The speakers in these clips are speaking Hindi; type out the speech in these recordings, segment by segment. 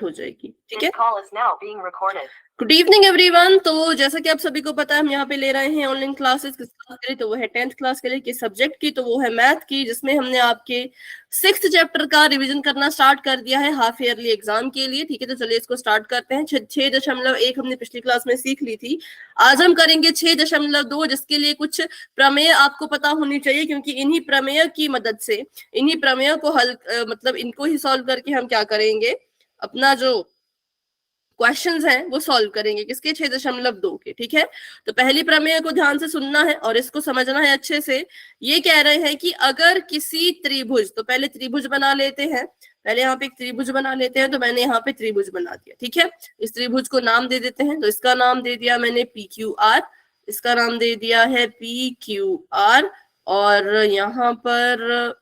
हो जाएगी, ठीक है। Good evening everyone. तो जैसा कि आप सभी को पता है, हम यहाँ पे ले रहे हैं ऑनलाइन क्लासेस किस क्लास के लिए, तो वो है 10th क्लास के लिए, किस सब्जेक्ट की, तो वो है मैथ की, जिसमें हमने आपके 6th चैप्टर का रिवीजन करना स्टार्ट कर दिया है हाफ ईयरली एग्जाम के लिए, ठीक है। तो चलिए इसको स्टार्ट करते हैं। 6.1 हमने पिछली क्लास में सीख ली थी, आज हम करेंगे 6.2, जिसके लिए कुछ प्रमेय आपको पता होनी चाहिए, क्योंकि इन्हीं प्रमेय की मदद से, इन्हीं प्रमेय को हल मतलब इनको ही सॉल्व करके हम क्या करेंगे, अपना जो क्वेश्चंस हैं वो सॉल्व करेंगे, किसके 6.2 के, ठीक है। तो पहली प्रमेय को ध्यान से सुनना है और इसको समझना है अच्छे से। ये कह रहे हैं कि अगर किसी त्रिभुज, तो पहले त्रिभुज बना लेते हैं, पहले यहाँ पे एक त्रिभुज बना लेते हैं। तो मैंने यहाँ पे त्रिभुज बना दिया, ठीक है। इस त्रिभुज को नाम दे देते हैं, तो इसका नाम दे दिया मैंने PQR, इसका नाम दे दिया है PQR, और यहाँ पर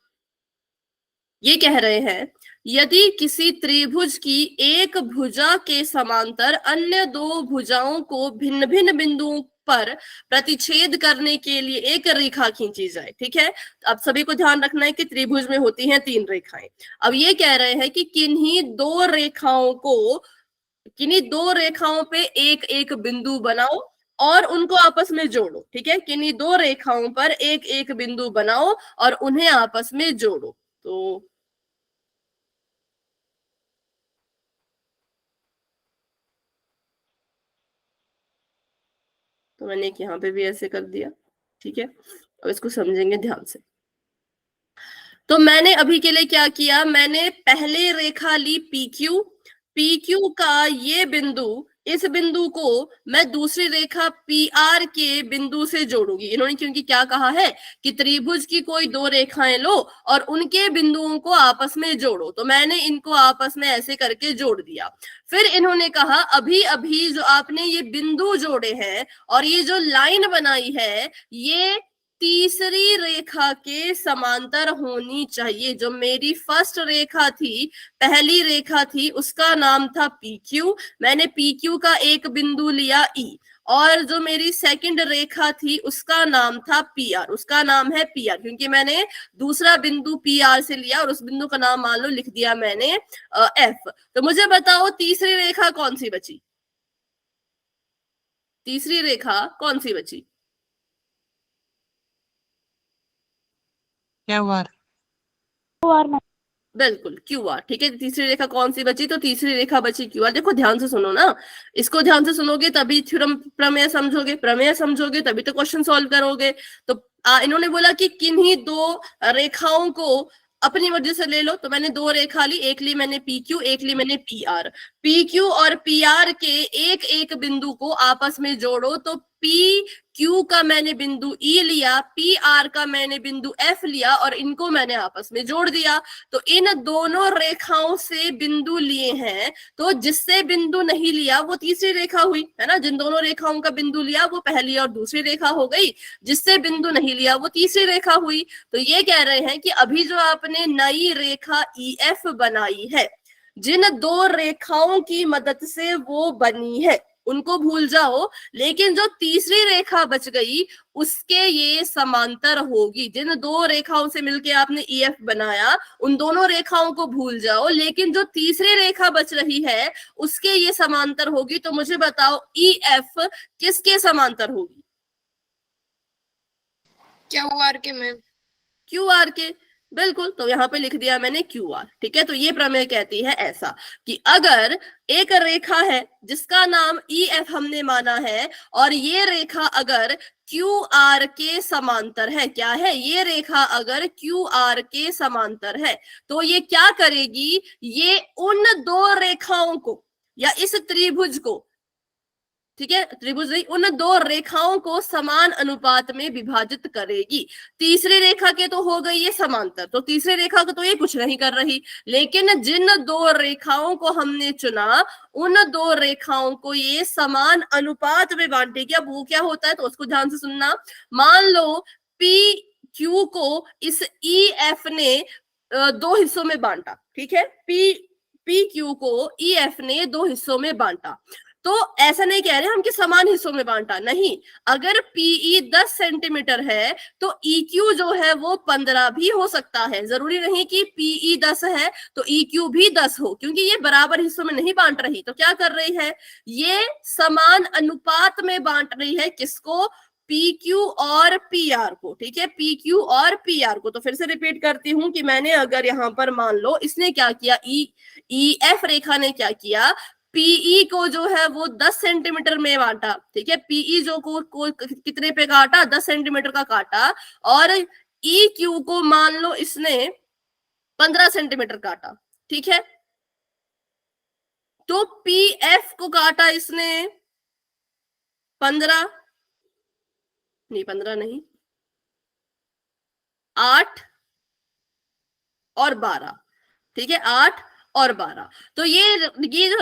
ये कह रहे हैं यदि किसी त्रिभुज की एक भुजा के समांतर अन्य दो भुजाओं को भिन्न भिन्न बिंदुओं पर प्रतिच्छेद करने के लिए एक रेखा खींची जाए, ठीक है। अब सभी को ध्यान रखना है कि त्रिभुज में होती हैं 3 रेखाएं। अब ये कह रहे हैं कि किन्हीं दो रेखाओं पे एक एक बिंदु बनाओ और उनको आपस में जोड़ो, ठीक है। किन्हीं दो रेखाओं पर एक एक बिंदु बनाओ और उन्हें आपस में जोड़ो। तो मैंने एक यहाँ पे भी ऐसे कर दिया, ठीक है। अब इसको समझेंगे ध्यान से। तो मैंने अभी के लिए क्या किया, मैंने पहले रेखा ली PQ का ये बिंदु, इस बिंदु को मैं दूसरी रेखा PR के बिंदु से जोड़ूंगी। इन्होंने क्योंकि क्या कहा है कि त्रिभुज की कोई दो रेखाएं लो और उनके बिंदुओं को आपस में जोड़ो, तो मैंने इनको आपस में ऐसे करके जोड़ दिया। फिर इन्होंने कहा अभी अभी जो आपने ये बिंदु जोड़े हैं और ये जो लाइन बनाई है, ये तीसरी रेखा के समांतर होनी चाहिए। जो मेरी फर्स्ट रेखा थी, पहली रेखा थी, उसका नाम था PQ, मैंने PQ का एक बिंदु लिया E, और जो मेरी सेकंड रेखा थी उसका नाम था PR, उसका नाम है PR, क्योंकि मैंने दूसरा बिंदु PR से लिया और उस बिंदु का नाम मान लो लिख दिया मैंने F। तो मुझे बताओ तीसरी रेखा कौन सी बची, तीसरी रेखा कौन सी बची? QR। बिल्कुल QR, ठीक है। तीसरी रेखा कौन सी बची, तो तीसरी रेखा बची QR। देखो ध्यान से सुनो ना, इसको ध्यान से सुनोगे तभी थ्योरम प्रमेय समझोगे, प्रमेय समझोगे तभी तो क्वेश्चन सॉल्व करोगे। तो इन्होंने बोला कि किन्हीं दो रेखाओं को अपनी मर्जी से ले लो, तो मैंने दो रेखा ली, एक ली मैंने PQ, एक ली मैंने PR। PQ और PR के एक एक बिंदु को आपस में जोड़ो, तो PQ का मैंने बिंदु E लिया, PR का मैंने बिंदु F लिया और इनको मैंने आपस में जोड़ दिया। तो इन दोनों रेखाओं से बिंदु लिए हैं, तो जिससे बिंदु नहीं लिया वो तीसरी रेखा हुई, है ना। जिन दोनों रेखाओं का बिंदु लिया वो पहली और दूसरी रेखा हो गई, जिससे बिंदु नहीं लिया वो तीसरी रेखा हुई। तो ये कह रहे हैं कि अभी जो आपने नई रेखा EF बनाई है, जिन दो रेखाओं की मदद से वो बनी है उनको भूल जाओ, लेकिन जो तीसरी रेखा बच गई उसके ये समांतर होगी। जिन दो रेखाओं से मिलके आपने EF बनाया उन दोनों रेखाओं को भूल जाओ, लेकिन जो तीसरी रेखा बच रही है उसके ये समांतर होगी। तो मुझे बताओ EF किसके समांतर होगी? QR के मैम। QR के, बिल्कुल। तो यहाँ पे लिख दिया मैंने QR, ठीक है। तो ये प्रमेय कहती है ऐसा कि अगर एक रेखा है जिसका नाम EF हमने माना है, और ये रेखा अगर QR के समांतर है, क्या है ये रेखा अगर QR के समांतर है, तो ये क्या करेगी, ये उन दो रेखाओं को या इस त्रिभुज को, ठीक है, त्रिभुज नहीं, उन दो रेखाओं को समान अनुपात में विभाजित करेगी। तीसरी रेखा के तो हो गई ये समांतर, तो तीसरी रेखा को तो ये कुछ नहीं कर रही, लेकिन जिन दो रेखाओं को हमने चुना उन दो रेखाओं को ये समान अनुपात में बांटेगी। अब वो क्या होता है तो उसको ध्यान से सुनना। मान लो PQ को इस EF ने दो हिस्सों में बांटा, ठीक है। PQ को EF ने दो हिस्सों में बांटा, तो ऐसा नहीं कह रहे हम कि समान हिस्सों में बांटा, नहीं। अगर पीई 10 सेंटीमीटर है तो EQ जो है वो 15 भी हो सकता है। जरूरी नहीं कि पीई 10 है तो EQ भी 10 हो, क्योंकि ये बराबर हिस्सों में नहीं बांट रही। तो क्या कर रही है, ये समान अनुपात में बांट रही है। किसको, PQ और PR को। ठीक है, PQ और PR को। तो फिर से रिपीट करती हूं कि मैंने अगर यहां पर मान लो इसने क्या किया, EF रेखा ने क्या किया, पीई को जो है वो 10 सेंटीमीटर में बांटा। ठीक है, पीई जो को कितने पे काटा, 10 सेंटीमीटर का काटा, और EQ को मान लो इसने 15 सेंटीमीटर काटा। ठीक है, तो PF को काटा इसने 15 नहीं, 15 नहीं, 8 और 12। ठीक है, 8 और 12। तो ये जो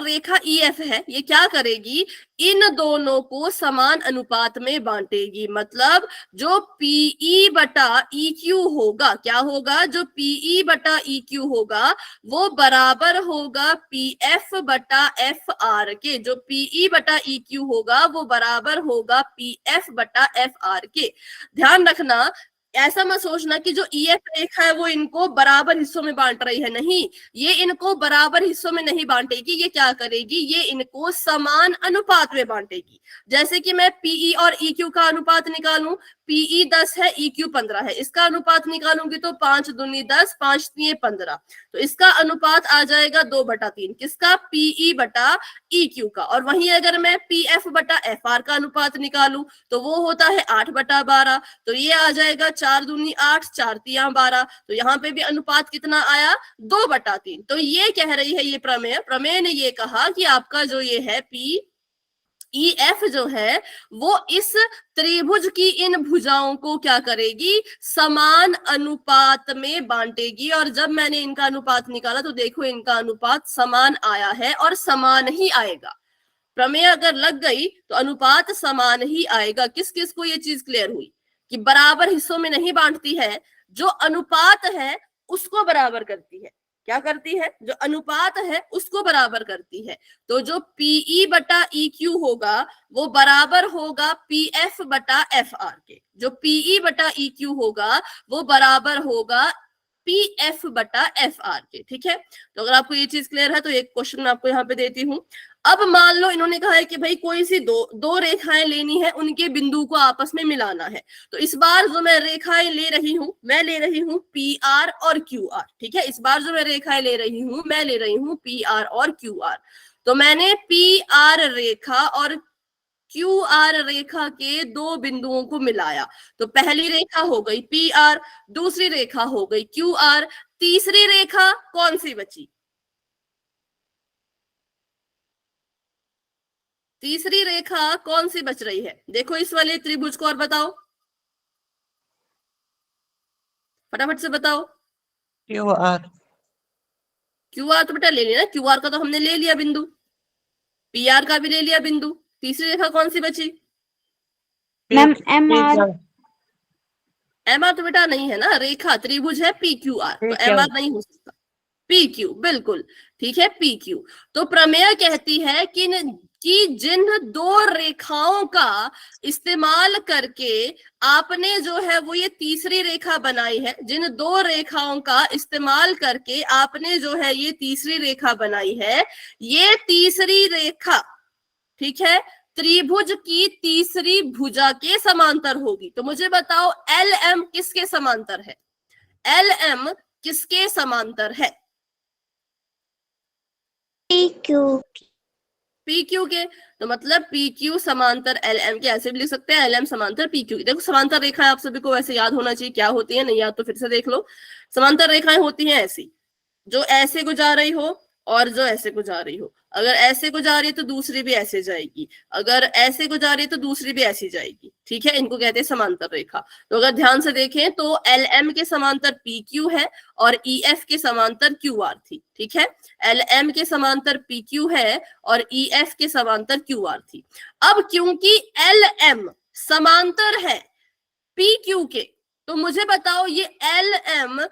रेखा EF है ये क्या करेगी, इन दोनों को समान अनुपात में बांटेगी। मतलब जो PE बटा EQ होगा, क्या होगा, जो PE बटा EQ होगा वो बराबर होगा PF बटा FR के। जो PE बटा EQ होगा वो बराबर होगा PF बटा FR के। ध्यान रखना, ऐसा मत सोचना कि जो EF रेखा है वो इनको बराबर हिस्सों में बांट रही है, नहीं। ये इनको बराबर हिस्सों में नहीं बांटेगी, ये क्या करेगी, ये इनको समान अनुपात में बांटेगी। जैसे कि मैं PE और EQ का अनुपात निकालूं, PE 10 है, EQ 15 है, इसका अनुपात निकालूंगी तो 5 दूनी 10, 5 3 15। तो इसका अनुपात आ जाएगा 2/3, किसका, PE बटा EQ का। और वहीं अगर मैं PF बटा FR का अनुपात निकालूं तो वो होता है 8/12। तो ये आ जाएगा 4 दूनी 8, 4 3 12। तो यहाँ पे भी अनुपात कितना आया, 2/3। तो ये कह रही है ये प्रमेय ने ये कहा कि आपका जो ये है PEF जो है वो इस त्रिभुज की इन भुजाओं को क्या करेगी, समान अनुपात में बांटेगी। और जब मैंने इनका अनुपात निकाला तो देखो इनका अनुपात समान आया है और समान ही आएगा। प्रमेय अगर लग गई तो अनुपात समान ही आएगा। किस किस को ये चीज क्लियर हुई कि बराबर हिस्सों में नहीं बांटती है, जो अनुपात है उसको बराबर करती है। क्या करती है, जो अनुपात है उसको बराबर करती है। तो जो PE बटा EQ होगा वो बराबर होगा PF बटा FR के। जो PE बटा EQ होगा वो बराबर होगा PF बटा FR के। ठीक है, तो अगर आपको ये चीज क्लियर है तो एक क्वेश्चन मैं आपको यहाँ पे देती हूँ। अब मान लो इन्होंने कहा है कि भाई कोई सी दो रेखाएं लेनी है, उनके बिंदु को आपस में मिलाना है। तो इस बार जो मैं रेखाएं ले रही हूं, मैं ले रही हूं PR और QR। ठीक है, इस बार जो मैं रेखाएं ले रही हूं, मैं ले रही हूं PR और QR। तो मैंने PR रेखा और QR रेखा के दो बिंदुओं को मिलाया। तो पहली रेखा हो गई PR, दूसरी रेखा हो गई QR, तीसरी रेखा कौन सी बची, तीसरी रेखा कौन सी बच रही है, देखो इस वाले त्रिभुज को और बताओ, फटाफट से बताओ। QR तो बेटा ले लिया ना, QR का तो हमने ले लिया बिंदु, PR का भी ले लिया बिंदु। तीसरी रेखा कौन सी बची, मैम MR। MR तो बेटा नहीं है ना, रेखा त्रिभुज है PQR, तो MR नहीं हो सकता, PQ बिल्कुल ठीक है, PQ। तो प्रमेय कहती है कि जिन दो रेखाओं का इस्तेमाल करके आपने जो है वो ये तीसरी रेखा बनाई है, जिन दो रेखाओं का इस्तेमाल करके आपने जो है ये तीसरी रेखा बनाई है, ये तीसरी रेखा ठीक है त्रिभुज की तीसरी भुजा के समांतर होगी। तो मुझे बताओ LM किसके समांतर है, LM किसके समांतर है, PQ के। तो मतलब PQ समांतर LM के, ऐसे भी लिख सकते हैं LM समांतर PQ के। देखो समांतर रेखाएं आप सभी को वैसे याद होना चाहिए क्या होती है, नहीं याद तो फिर से देख लो। समांतर रेखाएं होती हैं ऐसी, जो ऐसे को जा रही हो और जो ऐसे को जा रही हो। अगर ऐसे को जा रही है तो दूसरी भी ऐसे जाएगी, अगर ऐसे को जा रही है तो दूसरी भी ऐसी जाएगी। ठीक है, इनको कहते हैं समांतर रेखा। तो अगर ध्यान से देखें तो LM के समांतर PQ है और EF के समांतर QR थी। ठीक है, LM के समांतर PQ है और EF के समांतर QR थी। अब क्योंकि LM समांतर है PQ के, तो मुझे बताओ ये LM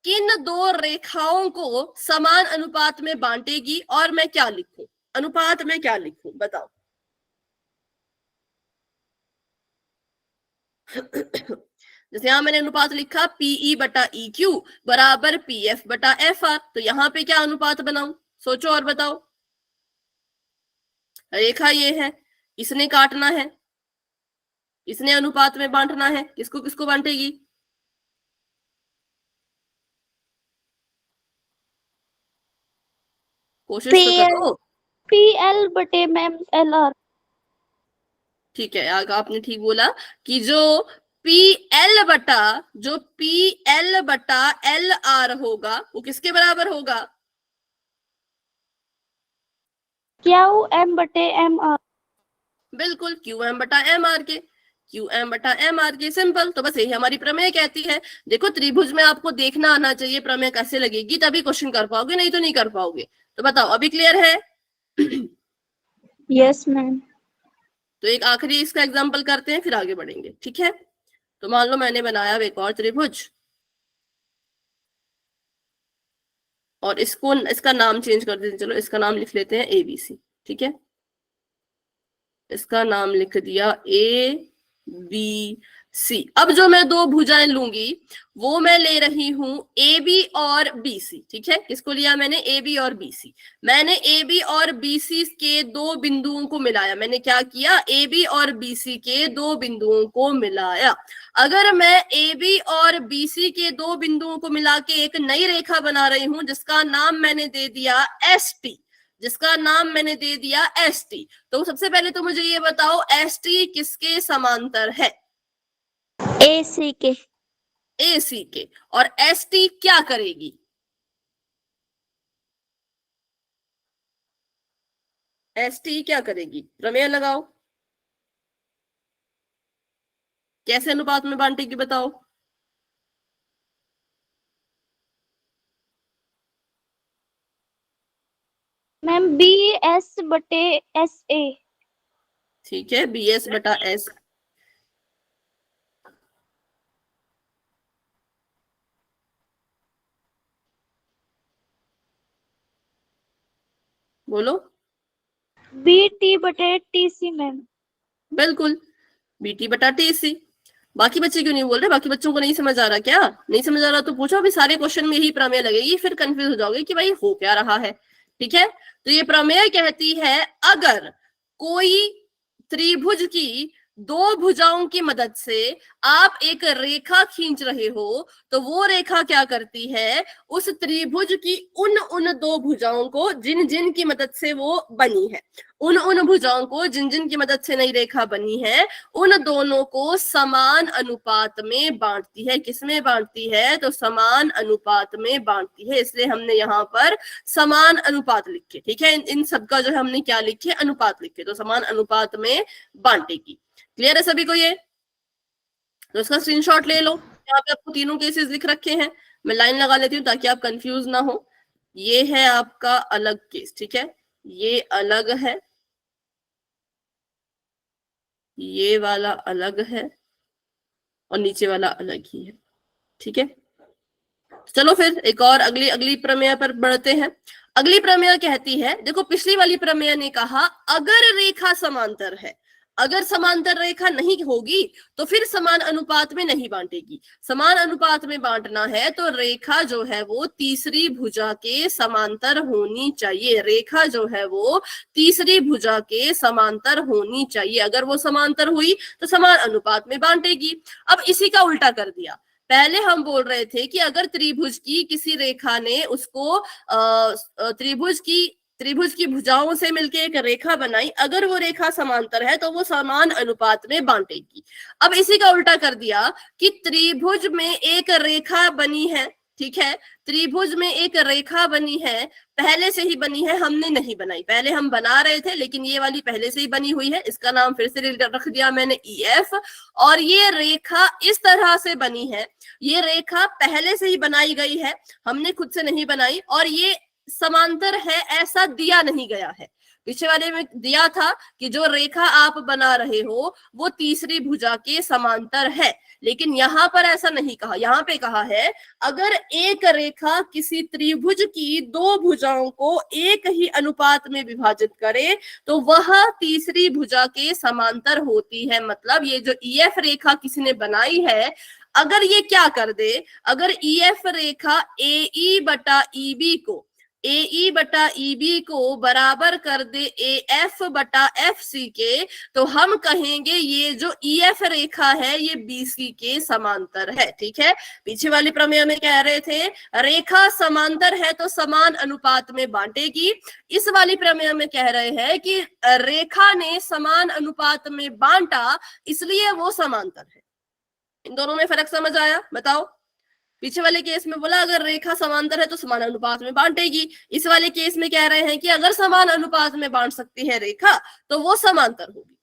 किन दो रेखाओं को समान अनुपात में बांटेगी, और मैं क्या लिखूं, अनुपात में क्या लिखूं बताओ। जैसे यहां मैंने अनुपात लिखा पीई बटा ई क्यू बराबर पी एफ बटा एफ आर, तो यहां पे क्या अनुपात बनाऊं, सोचो और बताओ। रेखा ये है, इसने काटना है, इसने अनुपात में बांटना है, किसको किसको बांटेगी। कोशिश तो करो। पी एल बटे मैम एल आर। ठीक है, आपने ठीक बोला कि जो पी एल बटा एल आर होगा वो किसके बराबर होगा, क्यू एम बटे एम आर। बिल्कुल क्यू एम बटा एम आर के, क्यू एम बटा एम आर के, सिंपल। तो बस यही हमारी प्रमेय कहती है। देखो त्रिभुज में आपको देखना आना चाहिए प्रमेय कैसे लगेगी, तभी क्वेश्चन कर पाओगे, नहीं तो नहीं कर पाओगे। तो बताओ अभी क्लियर है। Yes ma'am. तो एक आखिरी इसका एग्जाम्पल करते हैं फिर आगे बढ़ेंगे, ठीक है। तो मान लो मैंने बनाया एक और त्रिभुज और इसका नाम चेंज कर देते हैं, चलो इसका नाम लिख लेते हैं एबीसी, ठीक है। इसका नाम लिख दिया ए बी सी। अब जो मैं दो भुजाएं लूंगी वो मैं ले रही हूं ए बी और बी सी, ठीक है। किसको लिया मैंने, ए बी और बी सी। मैंने ए बी और बी सी के दो बिंदुओं को मिलाया, मैंने क्या किया, ए बी और बी सी के दो बिंदुओं को मिलाया। अगर मैं ए बी और बी सी के दो बिंदुओं को मिला के एक नई रेखा बना रही हूं जिसका नाम मैंने दे दिया एस टी, तो सबसे पहले तो मुझे ये बताओ एस टी किसके समांतर है, ए सी के। ए सी के। और एस टी क्या करेगी, एस टी क्या करेगी, प्रमेय लगाओ, कैसे अनुपात में बांटेगी बताओ। मैम बी एस बटे एस ए। ठीक है, बी एस बटा एस, बोलो। बी टी बटे टी सी मैम। बिल्कुल, बीटी बटा टी सी। बाकी बच्चे क्यों नहीं बोल रहे, बाकी बच्चों को नहीं समझ आ रहा क्या, नहीं समझ आ रहा तो पूछो, अभी सारे क्वेश्चन में यही प्रमेय लगेगी, फिर कंफ्यूज हो जाओगे कि भाई हो क्या रहा है, ठीक है। तो ये प्रमेय कहती है अगर कोई त्रिभुज की दो भुजाओं की मदद से आप एक रेखा खींच रहे हो तो वो रेखा क्या करती है, उस त्रिभुज की उन दो भुजाओं को जिन जिन की मदद से वो बनी है, उन भुजाओं को जिन जिन की मदद से नई रेखा बनी है उन दोनों को समान अनुपात में बांटती है। किसमें बांटती है, तो समान अनुपात में बांटती है, इसलिए हमने यहाँ पर समान अनुपात लिखे, ठीक है। इन सबका जो है हमने क्या लिखे, अनुपात लिखे, तो समान अनुपात में बांटेगी। क्लियर है सभी को ये, तो इसका स्क्रीनशॉट ले लो। यहाँ पे आपको तीनों केसेस लिख रखे हैं, मैं लाइन लगा लेती हूँ ताकि आप कंफ्यूज ना हो। ये है आपका अलग केस, ठीक है, ये अलग है, ये वाला अलग है और नीचे वाला अलग ही है, ठीक है। चलो फिर एक और अगली प्रमेय पर बढ़ते हैं। अगली प्रमेय कहती है, देखो पिछली वाली प्रमेय ने कहा अगर रेखा समांतर है, अगर समांतर रेखा नहीं होगी तो फिर समान अनुपात में नहीं बांटेगी। समान अनुपात में बांटना है तो रेखा जो है वो तीसरी भुजा के समांतर होनी चाहिए, रेखा जो है वो तीसरी भुजा के समांतर होनी चाहिए। अगर वो समांतर हुई तो समान अनुपात में बांटेगी। अब इसी का उल्टा कर दिया, पहले हम बोल रहे थे कि अगर त्रिभुज की किसी रेखा ने उसको त्रिभुज की भुजाओं से मिलके एक रेखा बनाई, अगर वो रेखा समांतर है तो वो समान अनुपात में बांटेगी। अब इसी का उल्टा कर दिया कि त्रिभुज में एक रेखा बनी है, ठीक है, त्रिभुज में एक रेखा बनी है, पहले से ही बनी है, हमने नहीं बनाई, पहले हम बना रहे थे लेकिन ये वाली पहले से ही बनी हुई है, इसका नाम फिर से रख दिया मैंने EF। और ये रेखा इस तरह से बनी है, ये रेखा पहले से ही बनाई गई है, हमने खुद से नहीं बनाई, और ये समांतर है ऐसा दिया नहीं गया है। पीछे वाले में दिया था कि जो रेखा आप बना रहे हो वो तीसरी भुजा के समांतर है, लेकिन यहाँ पर ऐसा नहीं कहा। यहाँ पे कहा है अगर एक रेखा किसी त्रिभुज की दो भुजाओं को एक ही अनुपात में विभाजित करे तो वह तीसरी भुजा के समांतर होती है। मतलब ये जो ईएफ रेखा किसी ने बनाई है, अगर ये क्या कर दे, अगर ईएफ रेखा AE बटा EB को AE बटा EB को बराबर कर दे AF बटा FC के, तो हम कहेंगे ये जो EF रेखा है ये BC के समांतर है। ठीक है, पीछे वाली प्रमेय में कह रहे थे रेखा समांतर है तो समान अनुपात में बांटेगी। इस वाली प्रमेय में कह रहे हैं कि रेखा ने समान अनुपात में बांटा इसलिए वो समांतर है। इन दोनों में फर्क समझ आया? बताओ। पीछे वाले केस में बोला अगर रेखा समांतर है तो समान अनुपात में बांटेगी। इस वाले केस में कह रहे हैं कि अगर समान अनुपात में बांट सकती है रेखा तो वो समांतर होगी।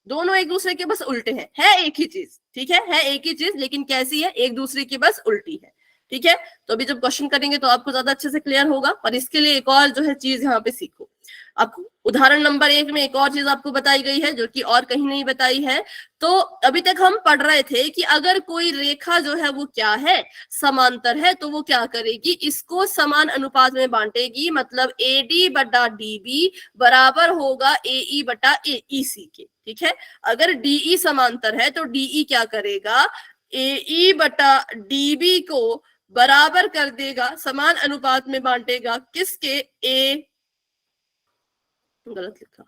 दोनों एक दूसरे के बस उल्टे हैं, है एक ही चीज। ठीक है एक ही चीज, लेकिन कैसी है? एक दूसरे की बस उल्टी है। ठीक है, तो अभी जब क्वेश्चन करेंगे तो आपको ज्यादा अच्छे से क्लियर होगा। और इसके लिए एक और जो है चीज यहाँ पे सीखो। आपको उदाहरण नंबर 1 में एक और चीज आपको बताई गई है जो कि और कहीं नहीं बताई है। तो अभी तक हम पढ़ रहे थे कि अगर कोई रेखा जो है वो क्या है, समांतर है, तो वो क्या करेगी, इसको समान अनुपात में बांटेगी। मतलब AD बटा DB बराबर होगा AE बटा EC के। ठीक है, अगर DE समांतर है तो DE क्या करेगा, AE बटा DB को बराबर कर देगा, समान अनुपात में बांटेगा किसके, गलत लिखा,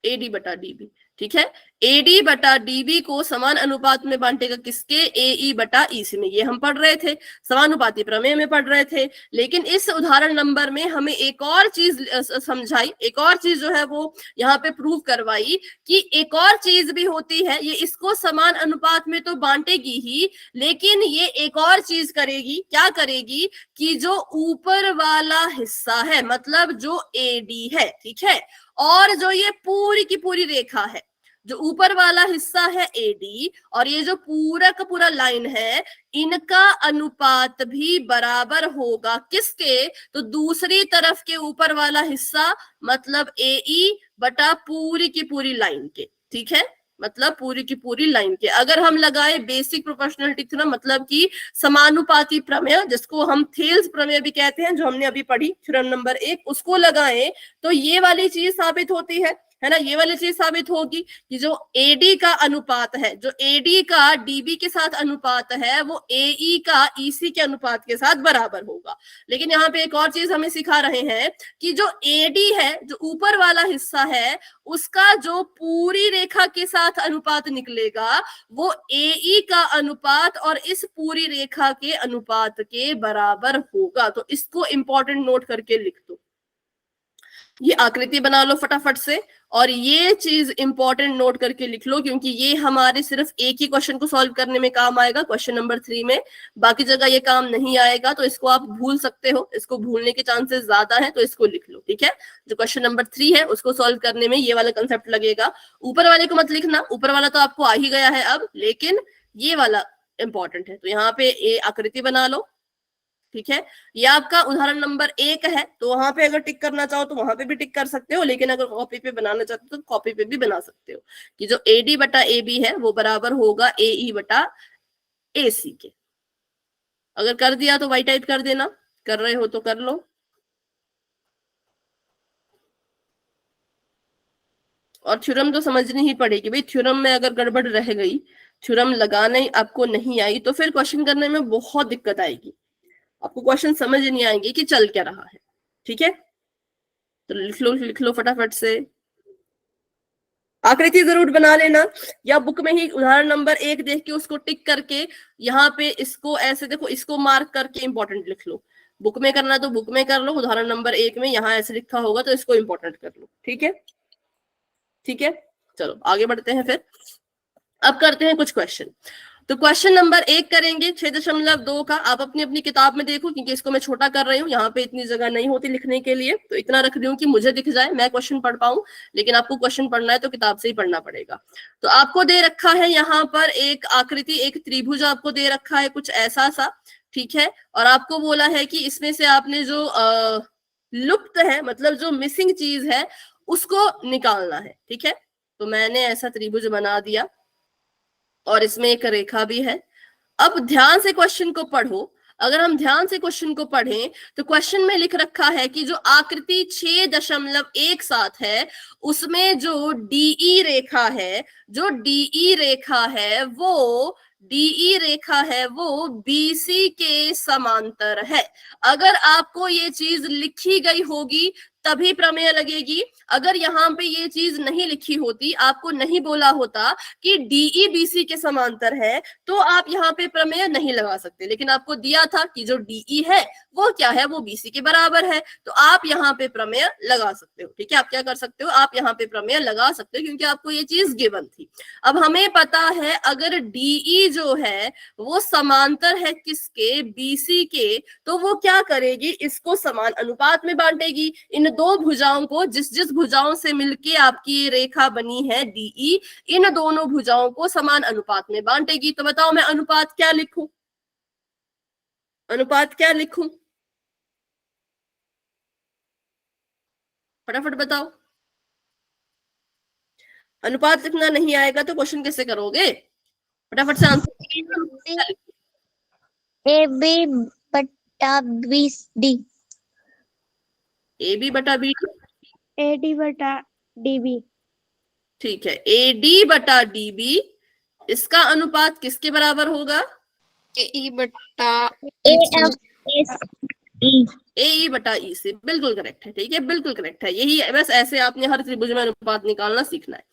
AD बटा DB। ठीक है, AD बटा DB को समान अनुपात में बांटेगा किसके, AE बटा EC में। ये हम पढ़ रहे थे, समानुपाती प्रमेय में पढ़ रहे थे। लेकिन इस उदाहरण नंबर में हमें एक और चीज समझाई, एक और चीज जो है वो यहाँ पे प्रूव करवाई कि एक और चीज भी होती है। ये इसको समान अनुपात में तो बांटेगी ही, लेकिन ये एक और चीज करेगी। क्या करेगी कि जो ऊपर वाला हिस्सा है, मतलब जो AD है, ठीक है, और जो ये पूरी की पूरी रेखा है, जो ऊपर वाला हिस्सा है AD और ये जो पूरा का पूरा लाइन है, इनका अनुपात भी बराबर होगा किसके, तो दूसरी तरफ के ऊपर वाला हिस्सा मतलब AE बटा पूरी की पूरी लाइन के। ठीक है, मतलब पूरी की पूरी लाइन के। अगर हम लगाए बेसिक प्रोपोर्शनलिटी थ्योरम, मतलब कि समानुपाती प्रमेय, जिसको हम थेल्स प्रमेय भी कहते हैं, जो हमने अभी पढ़ी थ्योरम नंबर 1, उसको लगाएं तो ये वाली चीज साबित होती है ना, ये वाली चीज साबित होगी कि जो AD का अनुपात है, जो AD का DB के साथ अनुपात है, वो AE का EC के अनुपात के साथ बराबर होगा। लेकिन यहाँ पे एक और चीज हमें सिखा रहे हैं कि जो AD है, जो ऊपर वाला हिस्सा है, उसका जो पूरी रेखा के साथ अनुपात निकलेगा वो AE का अनुपात और इस पूरी रेखा के अनुपात के बराबर होगा। तो इसको इंपॉर्टेंट नोट करके लिख दो। ये आकृति बना लो फटाफट से, और ये चीज इंपॉर्टेंट नोट करके लिख लो, क्योंकि ये हमारे सिर्फ एक ही क्वेश्चन को सॉल्व करने में काम आएगा, क्वेश्चन नंबर 3 में। बाकी जगह ये काम नहीं आएगा, तो इसको आप भूल सकते हो, इसको भूलने के चांसेस ज्यादा है, तो इसको लिख लो। ठीक है, जो क्वेश्चन नंबर 3 है उसको सॉल्व करने में ये वाला कंसेप्ट लगेगा। ऊपर वाले को मत लिखना, ऊपर वाला तो आपको आ ही गया है अब, लेकिन ये वाला इंपॉर्टेंट है। तो यहाँ पे ये आकृति बना लो। ठीक है, ये आपका उदाहरण नंबर 1 है, तो वहां पे अगर टिक करना चाहो तो वहां पे भी टिक कर सकते हो, लेकिन अगर कॉपी पे बनाना चाहते हो तो कॉपी पे भी बना सकते हो कि जो AD बटा AB है वो बराबर होगा AE बटा AC के। अगर कर दिया तो वाई टाइप कर देना, कर रहे हो तो कर लो। और थ्योरम तो समझनी ही पड़ेगी भाई, थ्योरम में अगर गड़बड़ रह गई, थ्योरम लगाने आपको नहीं आई, तो फिर क्वेश्चन करने में बहुत दिक्कत आएगी, आपको क्वेश्चन समझ नहीं आएंगे कि चल क्या रहा है। ठीक है, तो लिख लो फटाफट से। आकृति जरूर बना लेना, या बुक में ही उदाहरण नंबर 1 देख के उसको टिक करके यहाँ पे इसको ऐसे देखो, इसको मार्क करके इंपॉर्टेंट लिख लो। बुक में करना तो बुक में कर लो, उदाहरण नंबर 1 में यहाँ ऐसे लिखा होगा तो इसको इंपॉर्टेंट कर लो। ठीक है, ठीक है, चलो आगे बढ़ते हैं। फिर अब करते हैं कुछ क्वेश्चन। तो क्वेश्चन नंबर 1 करेंगे 6.2 का। आप अपनी अपनी किताब में देखो, क्योंकि इसको मैं छोटा कर रही हूँ, यहाँ पे इतनी जगह नहीं होती लिखने के लिए, तो इतना रख रही हूँ कि मुझे दिख जाए, मैं क्वेश्चन पढ़ पाऊं। लेकिन आपको क्वेश्चन पढ़ना है तो किताब से ही पढ़ना पड़ेगा। तो आपको दे रखा है यहाँ पर एक आकृति, एक त्रिभुज आपको दे रखा है कुछ ऐसा सा। ठीक है, और आपको बोला है कि इसमें से आपने जो लुप्त है, मतलब जो मिसिंग चीज है, उसको निकालना है। ठीक है, तो मैंने ऐसा त्रिभुज बना दिया और इसमें एक रेखा भी है। अब ध्यान से क्वेश्चन को पढ़ो। अगर हम ध्यान से क्वेश्चन को पढ़ें तो क्वेश्चन में लिख रखा है कि जो आकृति 6.17 है उसमें जो डीई रेखा है, जो डीई रेखा है वो डीई रेखा है वो बीसी के समांतर है। अगर आपको ये चीज लिखी गई होगी तभी प्रमेय लगेगी। अगर यहाँ पे ये चीज नहीं लिखी होती, आपको नहीं बोला होता कि डीई बीसी के समांतर है, तो आप यहाँ पे प्रमेय नहीं लगा सकते। लेकिन आपको दिया था कि जो डीई है वो क्या है, वो बीसी के बराबर है, तो आप यहाँ पे प्रमेय लगा सकते हो। ठीक है, आप क्या कर सकते हो, आप यहाँ पे प्रमेय लगा सकते हो क्योंकि आपको ये चीज गिवन थी। अब हमें पता है अगर डीई जो है वो समांतर है किसके, बीसी के, तो वो क्या करेगी, इसको समान अनुपात में बांटेगी। इन दो भुजाओं को, जिस जिस भुजाओं से मिलके आपकी ये रेखा बनी है डीई, इन दोनों भुजाओं को समान अनुपात में बांटेगी। तो बताओ मैं अनुपात क्या लिखूं, अनुपात क्या लिखूं, फटाफट बताओ। अनुपात लिखना नहीं आएगा तो क्वेश्चन कैसे करोगे, फटाफट से आंसर। ए बी बटा बी डी, ए बी बटा बी, ए डी बटा डी बी। ठीक है, ए डी बटा डी बी, इसका अनुपात किसके बराबर होगा, ए ई बटा ए एफ एस ई, ए बटा ई से। बिल्कुल करेक्ट है, ठीक है, बिल्कुल करेक्ट है, यही है। बस ऐसे आपने हर त्रिभुज में अनुपात निकालना सीखना है।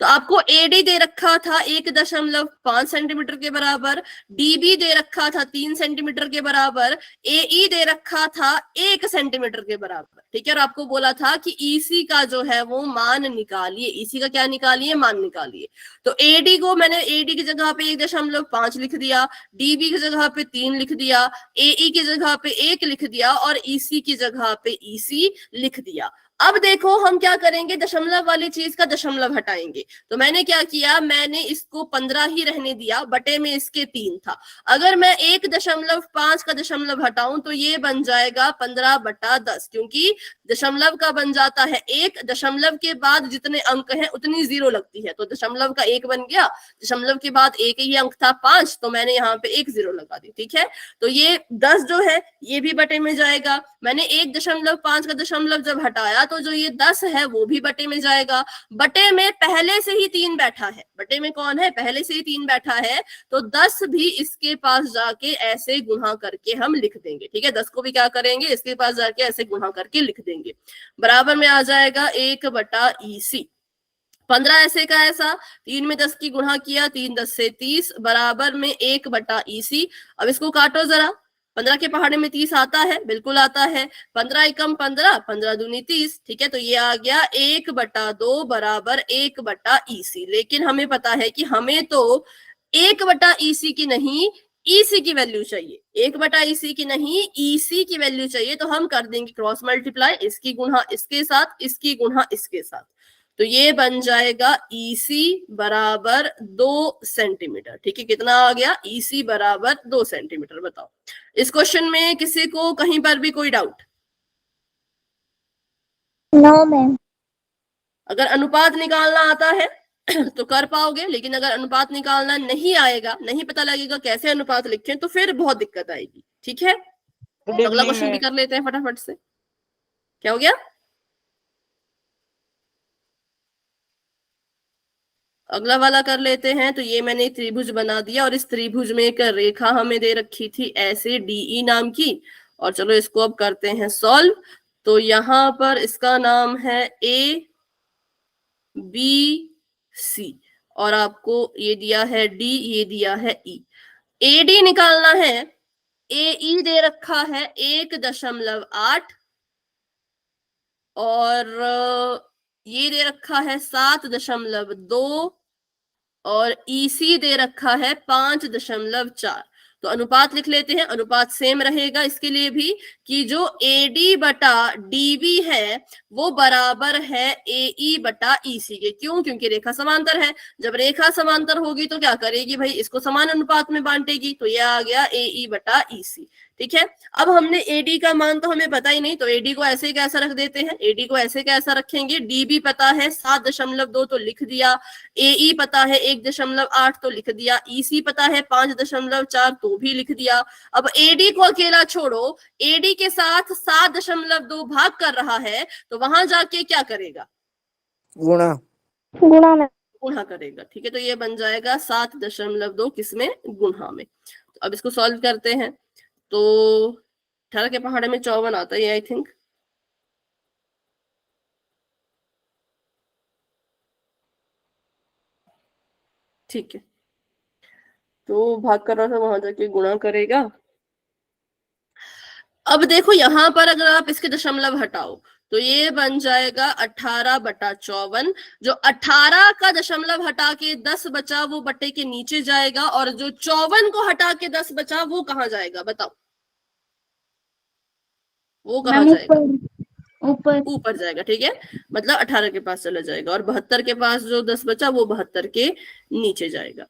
तो आपको एडी दे रखा था 1.5 सेंटीमीटर के बराबर, डीबी दे रखा था 3 सेंटीमीटर के बराबर, एई दे रखा था 1 सेंटीमीटर के बराबर। ठीक है, और आपको बोला था कि ईसी का जो है वो मान निकालिए, ईसी का क्या निकालिए, मान निकालिए। तो एडी को मैंने एडी की जगह पे 1.5 लिख दिया, डीबी की जगह पे 3 लिख दिया, एई की जगह पे 1 लिख दिया और ईसी की जगह पे ईसी लिख दिया। अब देखो हम क्या करेंगे, दशमलव वाली चीज का दशमलव हटाएंगे। तो मैंने क्या किया, मैंने इसको 15 ही रहने दिया, बटे में इसके 3 था। अगर मैं 1.5 का दशमलव हटाऊं तो ये बन जाएगा 15/10, क्योंकि दशमलव का बन जाता है 1, दशमलव के बाद जितने अंक हैं उतनी 0 लगती है, तो दशमलव का 1 बन गया, दशमलव के बाद एक ही अंक था 5, तो मैंने यहाँ पे 1 0 लगा दी। ठीक है, तो ये 10 जो है ये भी बटे में जाएगा। मैंने 1.5 का दशमलव जब हटाया तो जो ये 10 है वो भी बटे में जाएगा। बटे में पहले से ही 3 बैठा है, बटे में कौन है, पहले से ही 3 बैठा है, तो 10 भी इसके पास जाके ऐसे गुणा करके हम लिख देंगे। ठीक है, 10 को भी क्या करेंगे, इसके पास जाके ऐसे गुणा करके लिख देंगे। बराबर में आ जाएगा 1/EC। 15 ऐसे का ऐसा, 3 में 10 की गुणा किया, 3 10 से 30, बराबर में 1/EC। अब इसको काटो जरा, 15 के पहाड़े में 30 आता है, बिल्कुल आता है। 15 एकम 15, 15 दूनी 30। ठीक है, तो ये आ गया 1/2 बराबर 1/EC। लेकिन हमें पता है कि हमें तो 1/EC की नहीं ईसी की वैल्यू चाहिए, 1/EC की नहीं ईसी की वैल्यू चाहिए। तो हम कर देंगे क्रॉस मल्टीप्लाई, इसकी गुणा इसके साथ, इसकी गुणा इसके साथ, तो ये बन जाएगा EC बराबर 2 सेंटीमीटर। ठीक है, कितना आ गया, EC बराबर 2 सेंटीमीटर। बताओ इस क्वेश्चन में किसी को कहीं पर भी कोई डाउट? No ma'am. अगर अनुपात निकालना आता है तो कर पाओगे, लेकिन अगर अनुपात निकालना नहीं आएगा, नहीं पता लगेगा कैसे अनुपात लिखें, तो फिर बहुत दिक्कत आएगी। ठीक है, तो अगला क्वेश्चन भी कर लेते हैं फटाफट से। क्या हो गया, अगला वाला कर लेते हैं। तो ये मैंने त्रिभुज बना दिया और इस त्रिभुज में एक रेखा हमें दे रखी थी ऐसे डीई नाम की, और चलो इसको अब करते हैं सॉल्व। तो यहां पर इसका नाम है ए बी सी, और आपको ये दिया है डी, ये दिया है ई। ए डी निकालना है, ए ई दे रखा है 1.8 और ये दे रखा है 7.2 और EC दे रखा है 5.4। तो अनुपात लिख लेते हैं, अनुपात सेम रहेगा इसके लिए भी कि जो AD बटा DB है वो बराबर है AE बटा EC के। क्यों, क्योंकि रेखा समांतर है। जब रेखा समांतर होगी तो क्या करेगी भाई, इसको समान अनुपात में बांटेगी, तो ये आ गया AE बटा EC। ठीक है। अब हमने एडी का मान तो हमें पता ही नहीं, तो एडी को ऐसे कैसा रख देते हैं, एडी को ऐसे कैसा रखेंगे, डीबी पता है 7.2 तो लिख दिया, एई पता है 1.8 तो लिख दिया, ईसी पता है 5.4 तो भी लिख दिया। अब एडी को अकेला छोड़ो, एडी के साथ 7.2 भाग कर रहा है, तो वहां जाके क्या करेगा, गुणा गुणा करेगा। ठीक है, तो ये बन जाएगा 7.2 किसमें, गुणा में। तो अब इसको सॉल्व करते हैं, तो 18 के पहाड़े में 54 आता है आई थिंक। ठीक है, तो भाग कर रहा था, वहां जाके गुणा करेगा। अब देखो यहाँ पर अगर आप इसके दशमलव हटाओ तो ये बन जाएगा 18/54। जो 18 का दशमलव हटा के 10 बचा वो बटे के नीचे जाएगा, और जो 54 को हटा के 10 बचा वो कहाँ जाएगा, बताओ, वो कहाँ जाएगा, ऊपर जाएगा। ठीक है, मतलब 18 के पास चला जाएगा, और 72 के पास जो 10 बचा वो 72 के नीचे जाएगा।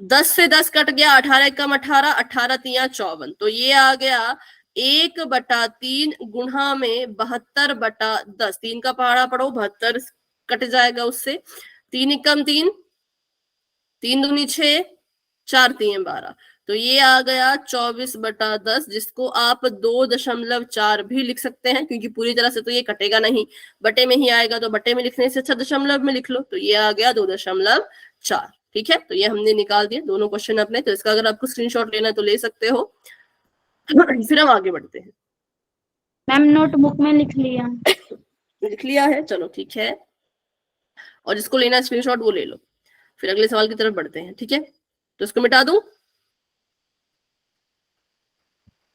10 से 10 कट गया, 18 कम 18, 18 तिया 54, तो ये आ गया 1/3 गुणा में 72/10। 3 का पहाड़ा पढ़ो, 72 कट जाएगा उससे, 3 एकम 3, 3 दूनी 6, 4 तिये 12, तो ये आ गया 24/10, जिसको आप 2.4 भी लिख सकते हैं, क्योंकि पूरी तरह से तो ये कटेगा नहीं, बटे में ही आएगा, तो बटे में लिखने से अच्छा दशमलव में लिख लो, तो ये आ गया 2.4। ठीक है, तो ये हमने निकाल दिया दोनों क्वेश्चन अपने। तो इसका अगर आपको स्क्रीनशॉट लेना है तो ले सकते हो। फिर हम आगे बढ़ते हैं। मैम नोटबुक में लिख लिया। लिख लिया है, चलो ठीक है, और जिसको लेना है स्क्रीनशॉट वो ले लो। फिर अगले सवाल की तरफ बढ़ते हैं। ठीक है, तो इसको मिटा दूं।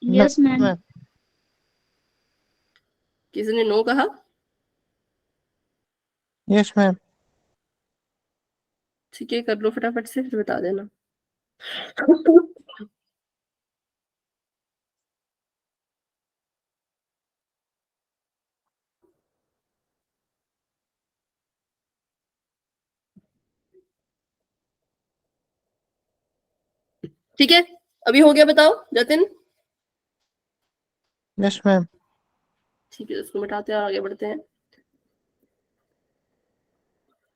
Yes ma'am. किसी ने नो कहा? Yes ma'am. ठीक है, कर लो फटाफट से, फिर बता देना। ठीक है, अभी हो गया, बताओ जतिन। Yes ma'am. ठीक है, इसको मिटाते हैं और आगे बढ़ते हैं।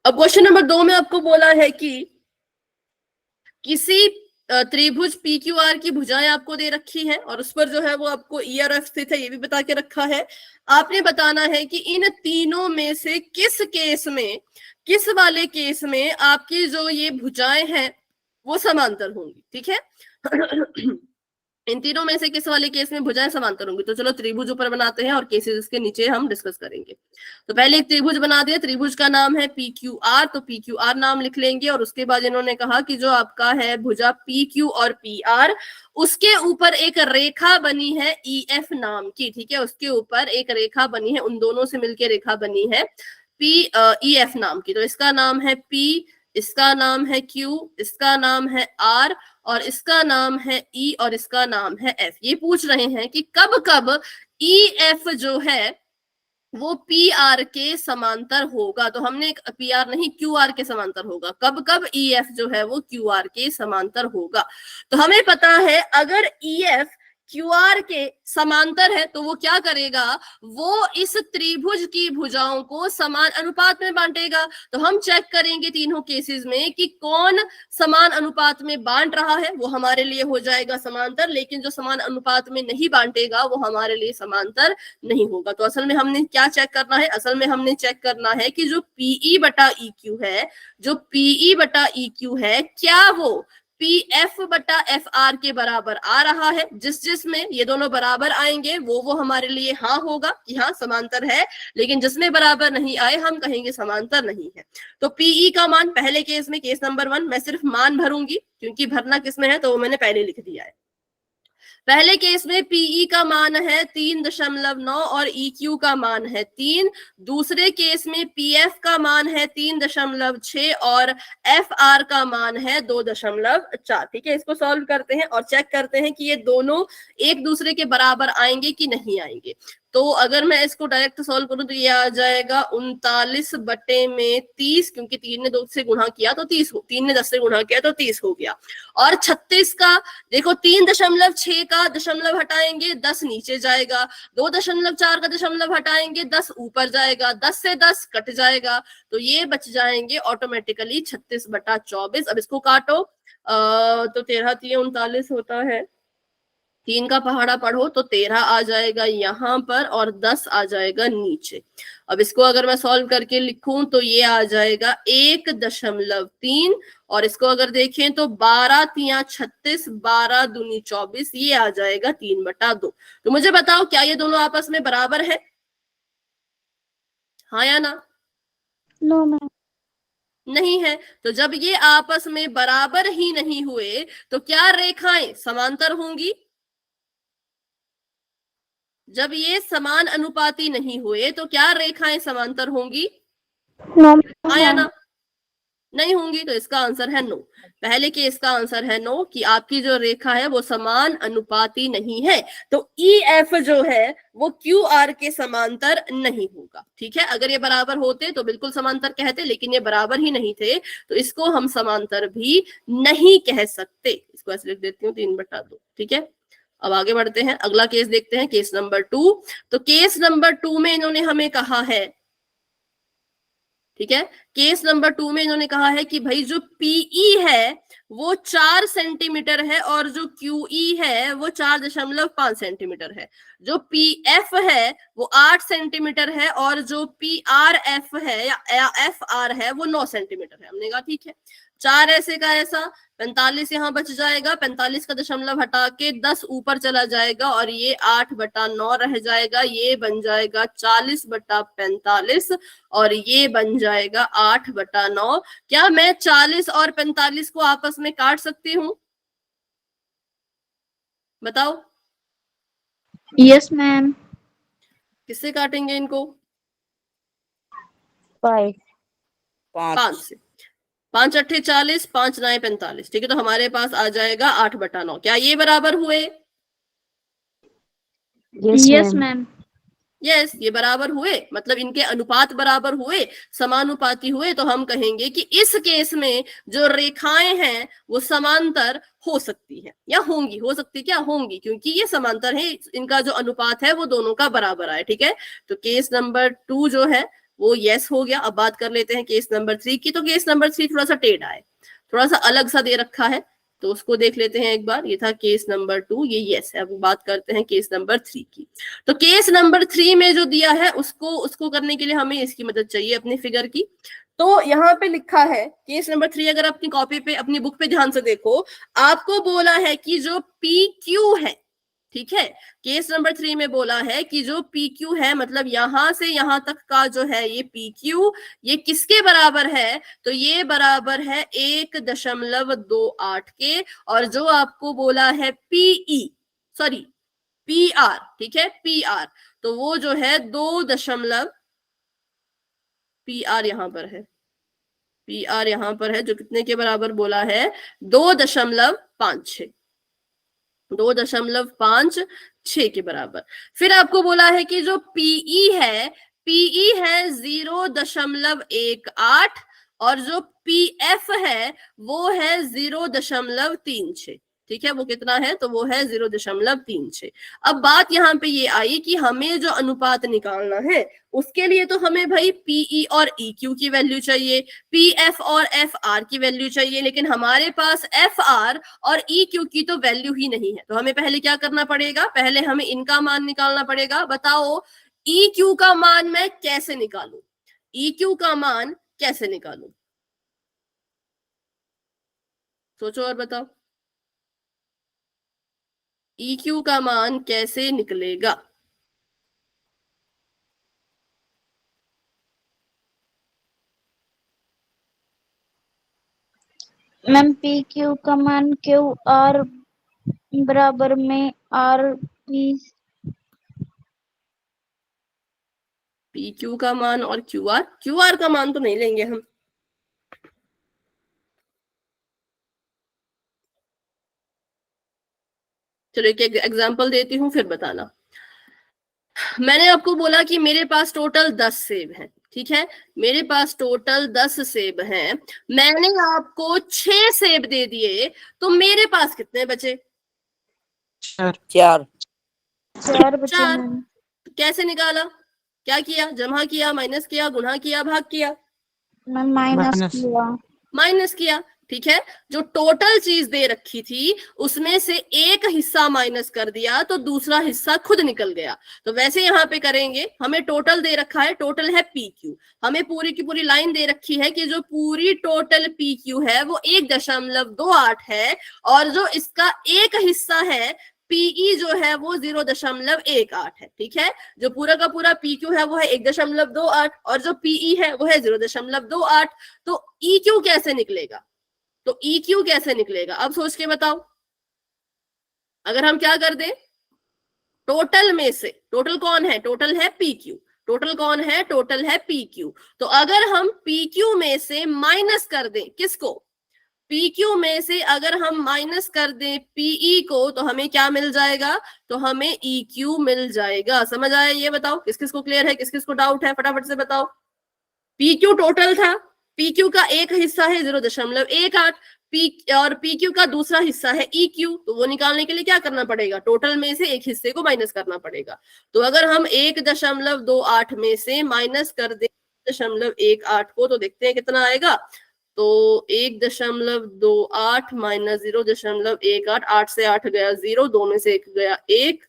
अब क्वेश्चन नंबर 2 में आपको बोला है कि किसी त्रिभुज पी क्यू आर की भुजाएं आपको दे रखी है, और उस पर जो है वो आपको ई और एफ स्थित है, ये भी बता के रखा है। आपने बताना है कि इन तीनों में से किस केस में, किस वाले केस में आपकी जो ये भुजाएं हैं वो समांतर होंगी। ठीक है, इन तीनों में से किस वाले केस में भुजाएं समांतर होंगी। तो चलो त्रिभुज ऊपर बनाते हैं और केसेस इसके नीचे हम डिस्कस करेंगे। तो पहले एक त्रिभुज बना दिया, त्रिभुज का नाम है पी क्यू आर, तो पी क्यू आर नाम लिख लेंगे। और उसके बाद इन्होंने कहा कि जो आपका है भुजा पी क्यू और पी आर, उसके ऊपर एक रेखा बनी है ई एफ नाम की। ठीक है, उसके ऊपर एक रेखा बनी है, उन दोनों से मिलकर रेखा बनी है पी ई एफ नाम की। तो इसका नाम है पी, इसका नाम है क्यू, इसका नाम है आर, और इसका नाम है ई, और इसका नाम है एफ। ये पूछ रहे हैं कि कब कब ई एफ जो है वो पी आर के समांतर होगा। तो हमने पी आर नहीं, क्यू आर के समांतर होगा। कब कब ई एफ जो है वो क्यू आर के समांतर होगा। तो हमें पता है अगर ई एफ क्यू आर के समांतर है तो वो क्या करेगा, वो इस त्रिभुज की भुजाओं को समान अनुपात में बांटेगा। तो हम चेक करेंगे तीनों केसेस में कि कौन समान अनुपात में बांट रहा है, वो हमारे लिए हो जाएगा समांतर, लेकिन जो समान अनुपात में नहीं बांटेगा वो हमारे लिए समांतर नहीं होगा। तो असल में हमने क्या चेक करना है, असल में हमने चेक करना है कि जो पीई बटा ई क्यू है, जो पीई बटा ई क्यू है, क्या वो पी एफ बटा एफ आर के बराबर आ रहा है। जिसमें ये दोनों बराबर आएंगे वो हमारे लिए हाँ होगा कि हाँ समांतर है, लेकिन जिसमें बराबर नहीं आए हम कहेंगे समांतर नहीं है। तो पीई का मान पहले केस में, केस नंबर 1, मैं सिर्फ मान भरूंगी क्योंकि भरना किसमें है तो वो मैंने पहले लिख दिया है। पहले केस में पीई का मान है 3.9 और EQ का मान है 3। दूसरे केस में पीएफ का मान है 3.6 और FR का मान है 2.4। ठीक है, इसको सॉल्व करते हैं और चेक करते हैं कि ये दोनों एक दूसरे के बराबर आएंगे कि नहीं आएंगे। तो अगर मैं इसको डायरेक्ट सॉल्व करूं तो ये आ जाएगा 39/30, क्योंकि 3 ने 2 से गुणा किया तो 30 हो, 3 ने 10 से गुणा किया तो 30 हो गया। और 36 का देखो 3.6 का दशमलव हटाएंगे 10 नीचे जाएगा, 2.4 का दशमलव हटाएंगे 10 ऊपर जाएगा, 10 से 10 कट जाएगा, तो ये बच जाएंगे ऑटोमेटिकली 36/24। अब इसको काटो, तो 13 3 39 होता है, 3 का पहाड़ा पढ़ो तो 13 आ जाएगा यहाँ पर और 10 आ जाएगा नीचे। अब इसको अगर मैं सॉल्व करके लिखूं तो ये आ जाएगा 1.3, और इसको अगर देखें तो 12 3 36, 12 दूनी 24, ये आ जाएगा 3/2। तो मुझे बताओ क्या ये दोनों आपस में बराबर है, हाँ या ना? No ma'am. नहीं है। तो जब ये आपस में बराबर ही नहीं हुए तो क्या रेखाएं समांतर होंगी? जब ये समान अनुपाती नहीं हुए तो क्या रेखाएं समांतर होंगी, नो हाँ या मैम। ना? नहीं होंगी, तो इसका आंसर है नो। पहले के इसका आंसर है नो, कि आपकी जो रेखा है वो समान अनुपाती नहीं है, तो ई एफ जो है वो क्यू आर के समांतर नहीं होगा। ठीक है, अगर ये बराबर होते तो बिल्कुल समांतर कहते, लेकिन ये बराबर ही नहीं थे तो इसको हम समांतर भी नहीं कह सकते। इसको ऐसे लिख देती हूँ 3/2। ठीक है, अब आगे बढ़ते हैं, अगला केस देखते हैं, केस नंबर 2। तो केस नंबर 2 में इन्होंने हमें कहा है, ठीक है, केस नंबर 2 में इन्होंने कहा है कि भाई जो पीई है वो 4 सेंटीमीटर है और जो क्यूई है वो 4.5 सेंटीमीटर है, जो पीएफ है वो 8 सेंटीमीटर है और जो पीआरएफ है या एफ आर है वो 9 सेंटीमीटर है। हमने कहा ठीक है, 4 ऐसे का ऐसा, 45 यहाँ बच जाएगा, 45 का दशमलव हटा के 10 ऊपर चला जाएगा और ये 8/9 रह जाएगा, ये बन जाएगा 40/45 और ये बन जाएगा 8/9। क्या मैं 40 और 45 को आपस में काट सकती हूँ, बताओ? Yes ma'am. किससे काटेंगे इनको? 5। 5 से। 5 अट्ठे 40, 5 9 45। ठीक है, तो हमारे पास आ जाएगा 8/9। क्या ये बराबर हुए? Yes ma'am. यस, ये बराबर हुए, मतलब इनके अनुपात बराबर हुए, समानुपाती हुए, तो हम कहेंगे कि इस केस में जो रेखाएं हैं वो समांतर हो सकती है या होंगी, हो सकती क्या होंगी, क्योंकि ये समांतर है, इनका जो अनुपात है वो दोनों का बराबर आए। ठीक है, तो केस नंबर 2 जो है वो यस हो गया। अब बात कर लेते हैं केस नंबर 3 की। तो केस नंबर 3 थोड़ा सा टेढ़ा है, थोड़ा सा अलग सा दे रखा है, तो उसको देख लेते हैं एक बार। ये था केस नंबर 2, ये यस है। अब बात करते हैं केस नंबर 3 की। तो केस नंबर 3 में जो दिया है उसको करने के लिए हमें इसकी मदद चाहिए, अपनी फिगर की। तो यहाँ पे लिखा है केस नंबर 3, अगर अपनी कॉपी पे, अपनी बुक पे ध्यान से देखो, आपको बोला है कि जो पी क्यू है, ठीक है, केस नंबर 3 में बोला है कि जो पी क्यू है, मतलब यहां से यहां तक का जो है ये पी क्यू, ये किसके बराबर है? तो ये बराबर है 1.28 के। और जो आपको बोला है पीई, सॉरी पी आर, ठीक है, पी आर, तो वो जो है 2 पी आर यहां पर है, पी आर यहां पर है, जो कितने के बराबर बोला है? 2.56, 2.56 के बराबर। फिर आपको बोला है कि जो पीई है, पीई है 0.18 और जो पीएफ है वो है 0.36। ठीक है, वो कितना है? तो वो है 0.36। अब बात यहाँ पे ये आई कि हमें जो अनुपात निकालना है उसके लिए तो हमें भाई पीई और क्यू की वैल्यू चाहिए, पीएफ और एफ आर की वैल्यू चाहिए, लेकिन हमारे पास एफ आर और क्यू की तो वैल्यू ही नहीं है। तो हमें पहले क्या करना पड़ेगा? पहले हमें इनका मान निकालना पड़ेगा। बताओ क्यू का मान मैं कैसे निकालूं? क्यू का मान कैसे निकालूं? सोचो और बताओ, क्यू का मान कैसे निकलेगा? मैम पी क्यू का मान क्यू आर बराबर में आर पी क्यू का मान और क्यू आर का मान तो नहीं लेंगे हम। चलो एक एग्जांपल देती हूँ फिर बताना। मैंने आपको बोला कि मेरे पास टोटल 10 सेब हैं, ठीक है, मेरे पास टोटल 10 सेब हैं, मैंने आपको 6 सेब दे दिए, तो मेरे पास कितने बचे? 4 4 बचे चार। मैम। कैसे निकाला? क्या किया? जमा किया, माइनस किया, गुणा किया, भाग किया? Ma'am minus minus. किया। माइनस किया, ठीक है। जो टोटल चीज दे रखी थी उसमें से एक हिस्सा माइनस कर दिया तो दूसरा हिस्सा खुद निकल गया। तो वैसे यहाँ पे करेंगे, हमें टोटल दे रखा है, टोटल है पी क्यू, हमें पूरी की पूरी लाइन दे रखी है कि जो पूरी टोटल पी क्यू है वो 1.28 है, और जो इसका एक हिस्सा है पीई जो है वो 0.18 है, ठीक है। जो पूरा का पूरा पी क्यू है वो है 1.28 और जो पीई है वो है 0.28। तो ई क्यू कैसे निकलेगा? तो ई क्यू कैसे निकलेगा अब सोच के बताओ। अगर हम क्या कर दें, टोटल में से, टोटल कौन है? टोटल है पी क्यू, टोटल कौन है? टोटल है पी क्यू। तो अगर हम पी क्यू में से माइनस कर दें, किसको? पी क्यू में से अगर हम माइनस कर दें पीई को, तो हमें क्या मिल जाएगा? तो हमें ई क्यू मिल जाएगा। समझ आया? ये बताओ किस किस को क्लियर है, किस किस को डाउट है, फटाफट से बताओ। पी क्यू टोटल था, पी क्यू का एक हिस्सा है 0.18 पी, और पी क्यू का दूसरा हिस्सा है ई क्यू, तो वो निकालने के लिए क्या करना पड़ेगा? टोटल में से एक हिस्से को माइनस करना पड़ेगा। तो अगर हम 1.28 में से माइनस कर दे 0.18 को, तो देखते हैं कितना आएगा। तो 1.28 माइनस 0.18, 8 से 8 गया 0, 2 में से 1 गया 1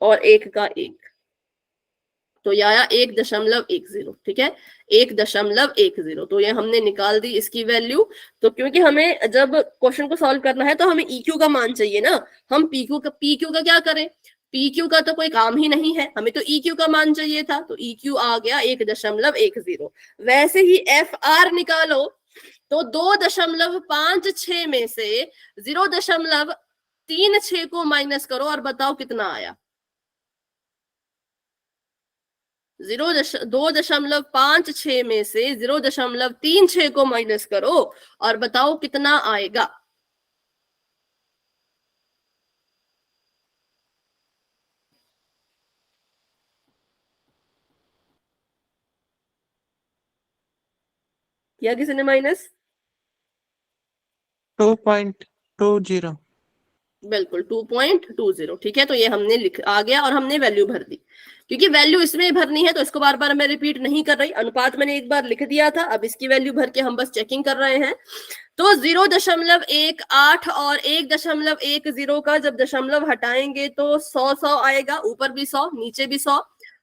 और 1 का 1, तो ये आया 1.10, ठीक है, 1.10। तो ये हमने निकाल दी इसकी वैल्यू। तो क्योंकि हमें जब क्वेश्चन को सॉल्व करना है तो हमें EQ का मान चाहिए ना, हम PQ का क्या करें? PQ का तो कोई काम ही नहीं है, हमें तो EQ का मान चाहिए था, तो EQ आ गया 1.10। वैसे ही FR निकालो, तो 2.56 में से 0.36 को माइनस करो और बताओ कितना आया। 2.56 में से 0.36 को माइनस करो और बताओ कितना आएगा। किया किसी ने माइनस? 2.20। बिल्कुल 2.20, ठीक है। तो ये हमने लिख आ गया और हमने वैल्यू भर दी। क्योंकि वैल्यू इसमें भरनी है तो इसको बार बार मैं रिपीट नहीं कर रही, अनुपात मैंने एक बार लिख दिया था, अब इसकी वैल्यू भर के हम बस चेकिंग कर रहे हैं। तो 0.18 और 1.10 का जब दशमलव हटाएंगे तो 100 आएगा, ऊपर भी 100 नीचे भी 100,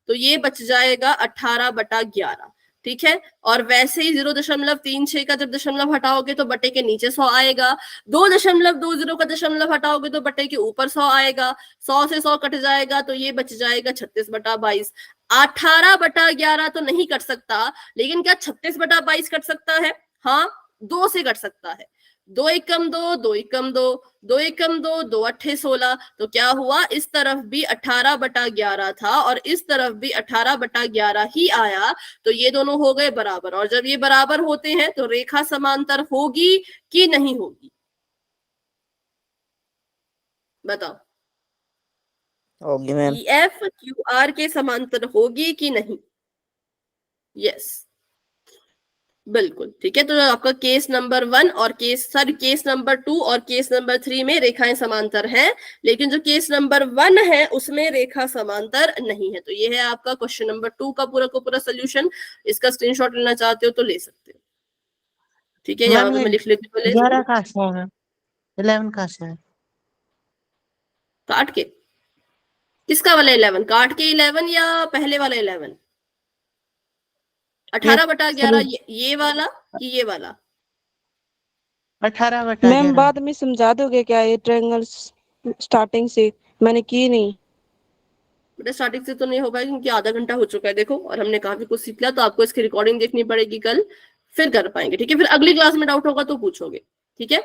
तो ये बच जाएगा 18/11, ठीक है। और वैसे ही 0.36 का जब दशमलव हटाओगे तो बटे के नीचे 100 आएगा, 2.20 का दशमलव हटाओगे तो बटे के ऊपर 100 आएगा, 100 से 100 कट जाएगा तो ये बच जाएगा 36/22। 18/11 तो नहीं कट सकता, लेकिन क्या 36/22 कट सकता है? हाँ, 2 से कट सकता है। 2 एकम 2, 2 एकम 2, 2 एकम 2, 2 अट्ठे 16। तो क्या हुआ, इस तरफ भी 18/11 था और इस तरफ भी 18/11 ही आया, तो ये दोनों हो गए बराबर। और जब ये बराबर होते हैं तो रेखा समांतर होगी कि नहीं होगी? बताओ। होगी मैम। EF QR के समांतर होगी कि नहीं? यस, बिल्कुल, ठीक है। तो आपका केस नंबर 1 और केस नंबर 2 और केस नंबर 3 में रेखाएं समांतर हैं, लेकिन जो केस नंबर 1 है उसमें रेखा समांतर नहीं है। तो ये है आपका क्वेश्चन नंबर 2 का पूरा सोल्यूशन। इसका स्क्रीनशॉट लेना चाहते हो तो ले सकते हो, ठीक है। यहाँ पे मैं लिख लेती हूँ, 11 का से है, 11 का से है। काट के किसका वाला 11? काट के 11 या पहले वाला 11? 18/11 ये वाला कि ये वाला? 18/11। मैम बाद में समझा दोगे क्या ये ट्रायंगल स्टार्टिंग से? मैंने की नहीं बेटा, स्टार्टिंग से तो नहीं हो पाएगा क्योंकि आधा घंटा हो चुका है देखो, और हमने काफी कुछ सीख लिया, तो आपको इसकी रिकॉर्डिंग देखनी पड़ेगी कल, फिर कर पाएंगे, ठीक है। फिर अगली क्लास में डाउट होगा तो पूछोगे, ठीक है।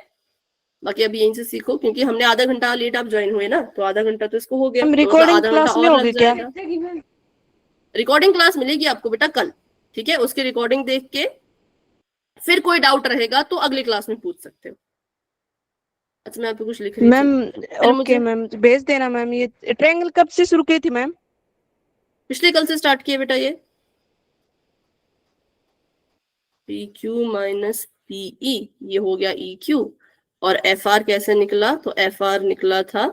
बाकी अभी यहीं से सीखो, क्योंकि हमने आधा घंटा लेट आप ज्वाइन हुए ना, तो आधा घंटा तो इसको हो गया, हम तो रिकॉर्डिंग आधा क्लास घंटा में और होगी लग क्या? जाएगा। रिकॉर्डिंग क्लास मिलेगी आपको बेटा कल, ठीक है। उसकी रिकॉर्डिंग देख के फिर कोई डाउट रहेगा तो अगली क्लास में पूछ सकते हो। अच्छा, मैं आपको कुछ लिख रही मैम थी, ओके मैम भेज देना मैम। ये ट्रायंगल कब से शुरू की थी मैम? पिछले कल से स्टार्ट किए बेटा ये पी क्यू माइनस पीई, ये हो गया ई क्यू, और एफ आर कैसे निकला, तो एफ आर निकला था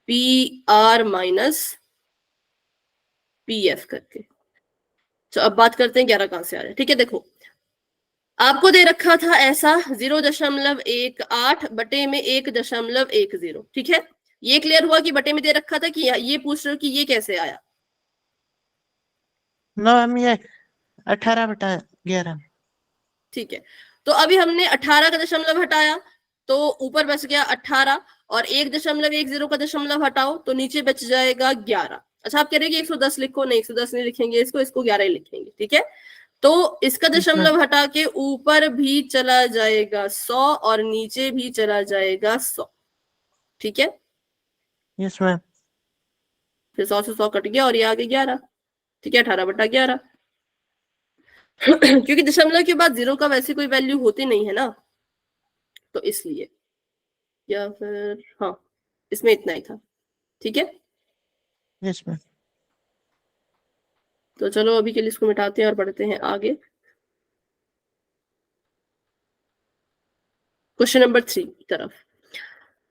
P R minus P F करके। तो अब बात करते हैं 11 कहां से आ रहा है। ठीक है, देखो आपको दे रखा था ऐसा 0.18 बटे में 1.10। ठीक है, ये क्लियर हुआ कि बटे में दे रखा था, कि ये पूछ रहे हो कि ये कैसे आया। नो मैम, ये 18/11। ठीक है, तो अभी हमने 18 का दशमलव हटाया तो ऊपर बच गया 18, और 1.10 का दशमलव हटाओ तो नीचे बच जाएगा 11। अच्छा, आप कह रहे हैं कि 110 लिखो, नहीं 110 नहीं लिखेंगे, इसको 11 ही लिखेंगे। ठीक है, तो इसका दशमलव हटा के ऊपर भी चला जाएगा 100 और नीचे भी चला जाएगा 100। ठीक है, यस मैम। फिर 100 से 100 कट गया और ये आ गया 11। ठीक है, 18/11 क्योंकि दशमलव के बाद 0 का वैसे कोई वैल्यू होती नहीं है ना, तो इसलिए, या फिर हाँ इसमें इतना ही था। ठीक है, यस मैम। तो चलो अभी के लिए इसको मिटाते हैं और बढ़ते हैं आगे। क्वेश्चन नंबर 3 की तरफ।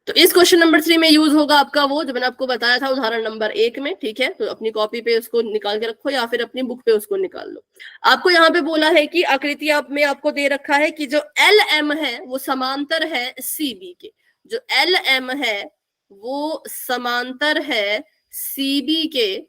तो इस क्वेश्चन नंबर 3 में यूज होगा आपका वो जो मैंने आपको बताया था उदाहरण नंबर 1 में। ठीक है, तो अपनी कॉपी पे उसको निकाल के रखो या फिर अपनी बुक पे उसको निकाल लो। आपको यहाँ पे बोला है कि आकृति में आपको दे रखा है कि जो एल एम है वो समांतर है सी बी के। जो एल एम है वो समांतर है सी बी के,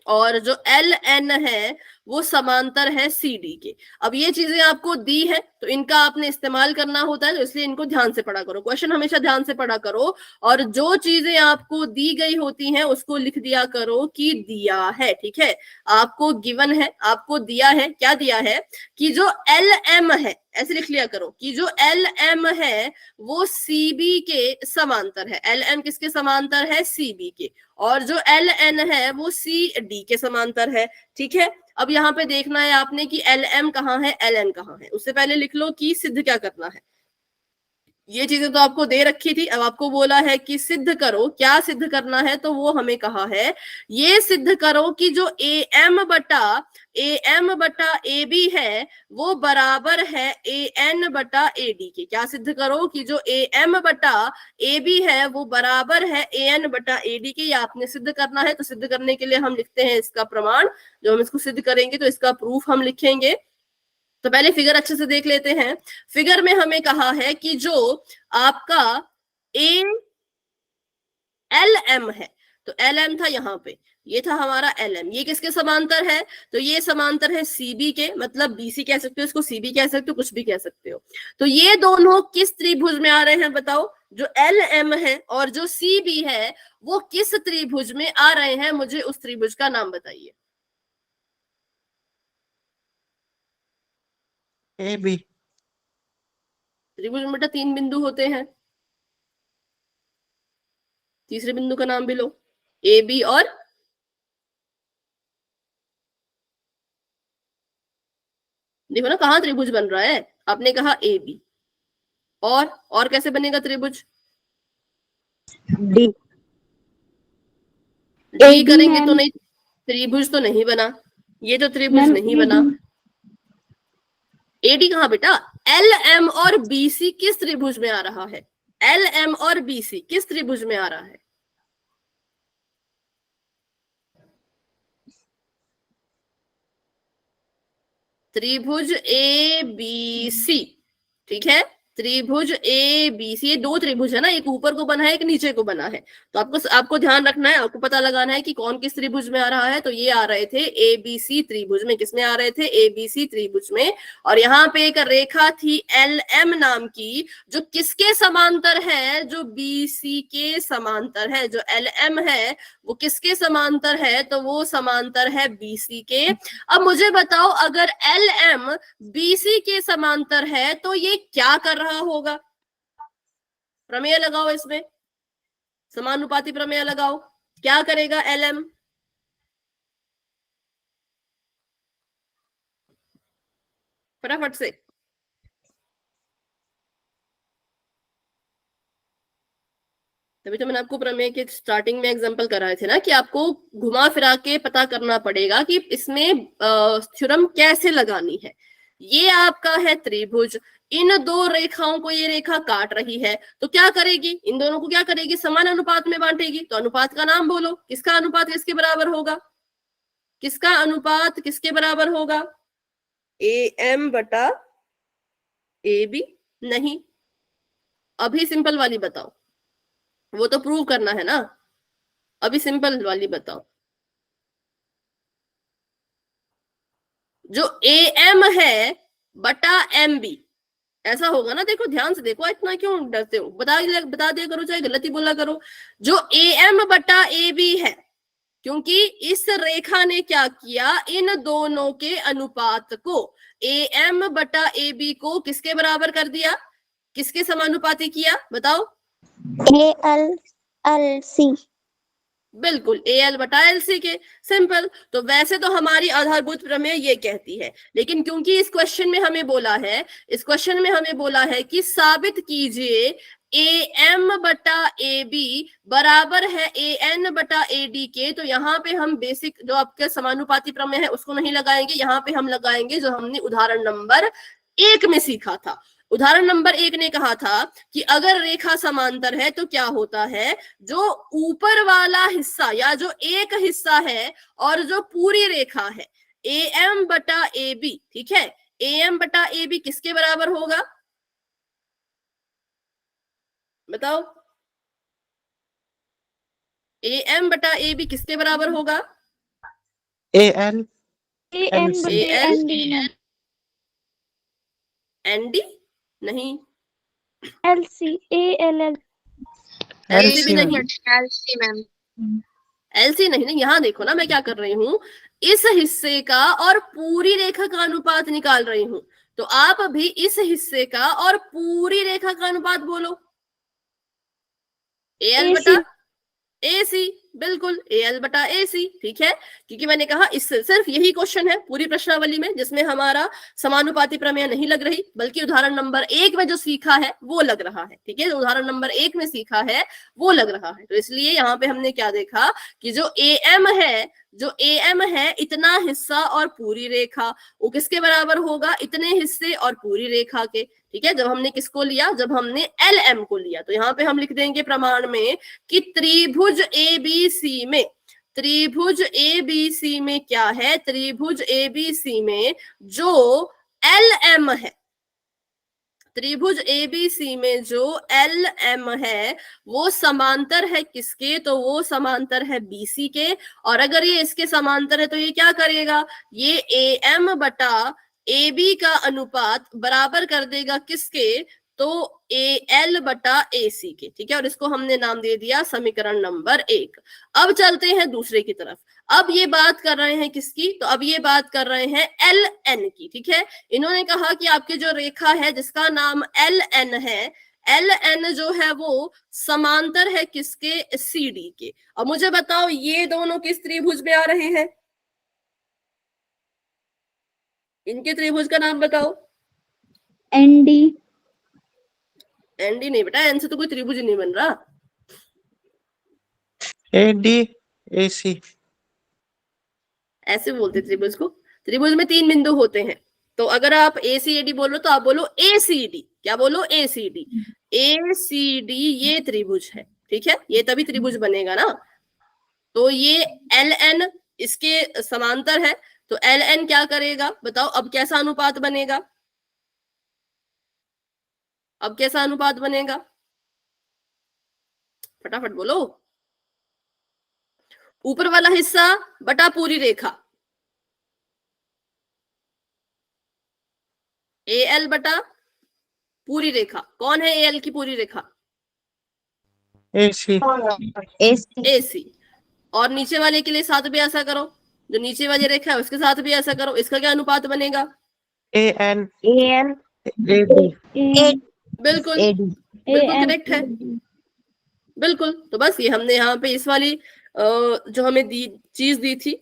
और जो एल एन है वो समांतर है सी डी के। अब ये चीजें आपको दी है तो इनका आपने इस्तेमाल करना होता है, तो इसलिए इनको ध्यान से पढ़ा करो, क्वेश्चन हमेशा ध्यान से पढ़ा करो, और जो चीजें आपको दी गई होती हैं उसको लिख दिया करो कि दिया है। ठीक है, आपको गिवन है, आपको दिया है, क्या दिया है कि जो एल एम है, ऐसे लिख लिया करो कि जो एल एम है वो सी बी के समांतर है। एल एम किसके समांतर है, सी बी के, और जो एल एन है वो सी डी के समांतर है। ठीक है, अब यहाँ पे देखना है आपने कि एल एम कहाँ है, एल एन कहाँ है। उससे पहले लिख लो कि सिद्ध क्या करना है। ये चीजें तो आपको दे रखी थी, अब आपको बोला है कि सिद्ध करो। क्या सिद्ध करना है, तो वो हमें कहा है ये सिद्ध करो कि जो ए एम बटा ए बी है वो बराबर है ए एन बटा ए डी के। क्या सिद्ध करो कि जो ए एम बटा ए बी है वो बराबर है ए एन बटा ए डी के। ये आपने सिद्ध करना है, तो सिद्ध करने के लिए हम लिखते हैं इसका प्रमाण। जो हम इसको सिद्ध करेंगे तो इसका प्रूफ हम लिखेंगे। तो पहले फिगर अच्छे से देख लेते हैं। फिगर में हमें कहा है कि जो आपका ए एल एम है, तो एल एम था यहाँ पे, ये था हमारा एल एम, ये किसके समांतर है, तो ये समांतर है सीबी के, मतलब बीसी कह सकते हो इसको, सीबी कह सकते हो, कुछ भी कह सकते हो। तो ये दोनों किस त्रिभुज में आ रहे हैं बताओ, जो एल एम है और जो सीबी है वो किस त्रिभुज में आ रहे हैं, मुझे उस त्रिभुज का नाम बताइए। A B. त्रिभुज में बेटा 3 बिंदु होते हैं, तीसरे बिंदु का नाम भी लो। ए बी और देखो ना कहाँ त्रिभुज बन रहा है, आपने कहा ए बी, और कैसे बनेगा त्रिभुज, डी। डी करेंगे तो नहीं, त्रिभुज तो नहीं बना, ये तो त्रिभुज नहीं बना। एडी कहाँ बेटा, एल एम और बीसी किस त्रिभुज में आ रहा है, एल एम और बीसी किस त्रिभुज में आ रहा है, त्रिभुज ए बी सी। ठीक है, त्रिभुज ए बी सी, ये 2 त्रिभुज है ना, एक ऊपर को बना है एक नीचे को बना है। तो आपको ध्यान रखना है, आपको पता लगाना है कि कौन किस त्रिभुज में आ रहा है। तो ये आ रहे थे ए बी सी त्रिभुज में, किसमें आ रहे थे, ए बी सी त्रिभुज में। और यहाँ पे एक रेखा थी एल एम नाम की, जो किसके समांतर है, जो बी सी के समांतर है। जो एल एम है वो किसके समांतर है, तो वो समांतर है बी सी के। अब मुझे बताओ अगर एल एम बीसी के समांतर है तो ये क्या कर रहा होगा, प्रमेय लगाओ, इसमें समानुपाती प्रमेय लगाओ, क्या करेगा एल एम, फटाफट से। तभी तो मैंने आपको प्रमेय के स्टार्टिंग में एग्जांपल कराए थे ना कि आपको घुमा फिरा के पता करना पड़ेगा कि इसमें थ्योरम कैसे लगानी है। ये आपका है त्रिभुज, इन दो रेखाओं को ये रेखा काट रही है, तो क्या करेगी, इन दोनों को क्या करेगी, समान अनुपात में बांटेगी। तो अनुपात का नाम बोलो, किसका अनुपात किसके बराबर होगा, किसका अनुपात किसके बराबर होगा, AM बटा AB। नहीं, अभी सिंपल वाली बताओ, वो तो प्रूव करना है ना, अभी सिंपल वाली बताओ। जो AM है बटा MB ऐसा होगा ना, देखो ध्यान से देखो, इतना क्यों डरते हो, बता दिया करो, चाहे गलती बोला करो। जो AM बटा AB है, क्योंकि इस रेखा ने क्या किया, इन दोनों के अनुपात को AM बटा AB को किसके बराबर कर दिया, किसके समानुपाती किया, बताओ। ALC। बिल्कुल, AL बटा LC के, सिंपल। तो वैसे तो हमारी आधारभूत प्रमेय ये कहती है, लेकिन क्योंकि इस क्वेश्चन में हमें बोला है, इस क्वेश्चन में हमें बोला है कि साबित कीजिए AM बटा AB बराबर है AN बटा AD के, तो यहाँ पे हम बेसिक जो आपके समानुपाती प्रमेय है उसको नहीं लगाएंगे, यहाँ पे हम लगाएंगे जो हमने उदाहरण नंबर 1 में सीखा था। उदाहरण नंबर 1 ने कहा था कि अगर रेखा समांतर है तो क्या होता है, जो ऊपर वाला हिस्सा या जो एक हिस्सा है और जो पूरी रेखा है AM बटा AB, ठीक है, AM बटा AB किसके बराबर होगा, बताओ। AM बटा AB किसके बराबर होगा, AL AN बटे ND। ND नहीं, LC ALL। LC भी नहीं, LC मैम। LC नहीं, यहाँ देखो ना मैं क्या कर रही हूँ, इस हिस्से का और पूरी रेखा का अनुपात निकाल रही हूँ, तो आप भी इस हिस्से का और पूरी रेखा का अनुपात बोलो, AL बटा AC, बिल्कुल AL बटा AC, ठीक है। क्योंकि मैंने कहा इससे सिर्फ यही क्वेश्चन है पूरी प्रश्नावली में जिसमें हमारा समानुपाती प्रमेय नहीं लग रही, बल्कि उदाहरण नंबर 1 में जो सीखा है वो लग रहा है, ठीक है, उदाहरण नंबर 1 में सीखा है वो लग रहा है। तो इसलिए यहाँ पे हमने क्या देखा कि जो AM है इतना हिस्सा और पूरी रेखा, वो किसके बराबर होगा, इतने हिस्से और पूरी रेखा के, ठीक है। जब हमने किसको लिया, जब हमने LM को लिया, तो यहाँ पे हम लिख देंगे प्रमाण में कि त्रिभुज ABC में, त्रिभुज ABC में क्या है, त्रिभुज ABC में जो LM है, त्रिभुज ABC में जो LM है वो समांतर है किसके, तो वो समांतर है BC के। और अगर ये इसके समांतर है तो ये क्या करेगा, ये AM बटा AB का अनुपात बराबर कर देगा किसके, तो AL बटा AC के, ठीक है। और इसको हमने नाम दे दिया समीकरण नंबर 1। अब चलते हैं दूसरे की तरफ। अब ये बात कर रहे हैं किसकी, तो अब ये बात कर रहे हैं LN की, ठीक है। इन्होंने कहा कि आपकी जो रेखा है जिसका नाम LN है, LN जो है वो समांतर है किसके, CD के। अब मुझे बताओ ये दोनों किस त्रिभुज में आ रहे हैं, इनके त्रिभुज का नाम बताओ। ND। ND नहीं बेटा, N से तो कोई त्रिभुज नहीं बन रहा। ADAC ऐसे बोलते त्रिभुज को, त्रिभुज में 3 बिंदु होते हैं, तो अगर आप ACAD बोलो तो आप बोलो ACD, क्या बोलो, ACD। ACD ये त्रिभुज है, ठीक है, ये तभी त्रिभुज बनेगा ना। तो ये LN इसके समांतर है, तो LN क्या करेगा बताओ, अब कैसा अनुपात बनेगा, अब कैसा अनुपात बनेगा, फटाफट बोलो। ऊपर वाला हिस्सा बटा पूरी रेखा, AL बटा पूरी रेखा। कौन है AL की पूरी रेखा, AC AC। और नीचे वाले के लिए साथ भी ऐसा करो, जो नीचे वाली रेखा है उसके साथ भी ऐसा करो, इसका क्या अनुपात बनेगा, AN AN AD बिल्कुल बिल्कुल करेक्ट है, बिल्कुल। तो बस ये हमने यहाँ पे इस वाली जो हमें चीज दी थी,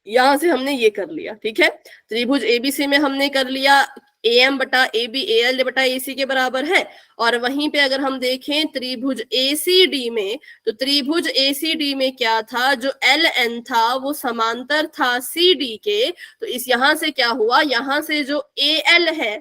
यहां से हमने ये कर लिया, ठीक है। त्रिभुज ABC में हमने कर लिया AM बटा AB AL बटा AC के बराबर है। और वहीं पे अगर हम देखें त्रिभुज ACD में, तो त्रिभुज ACD में क्या था, जो LN था वो समांतर था CD के। तो इस यहां से क्या हुआ, यहां से जो AL है,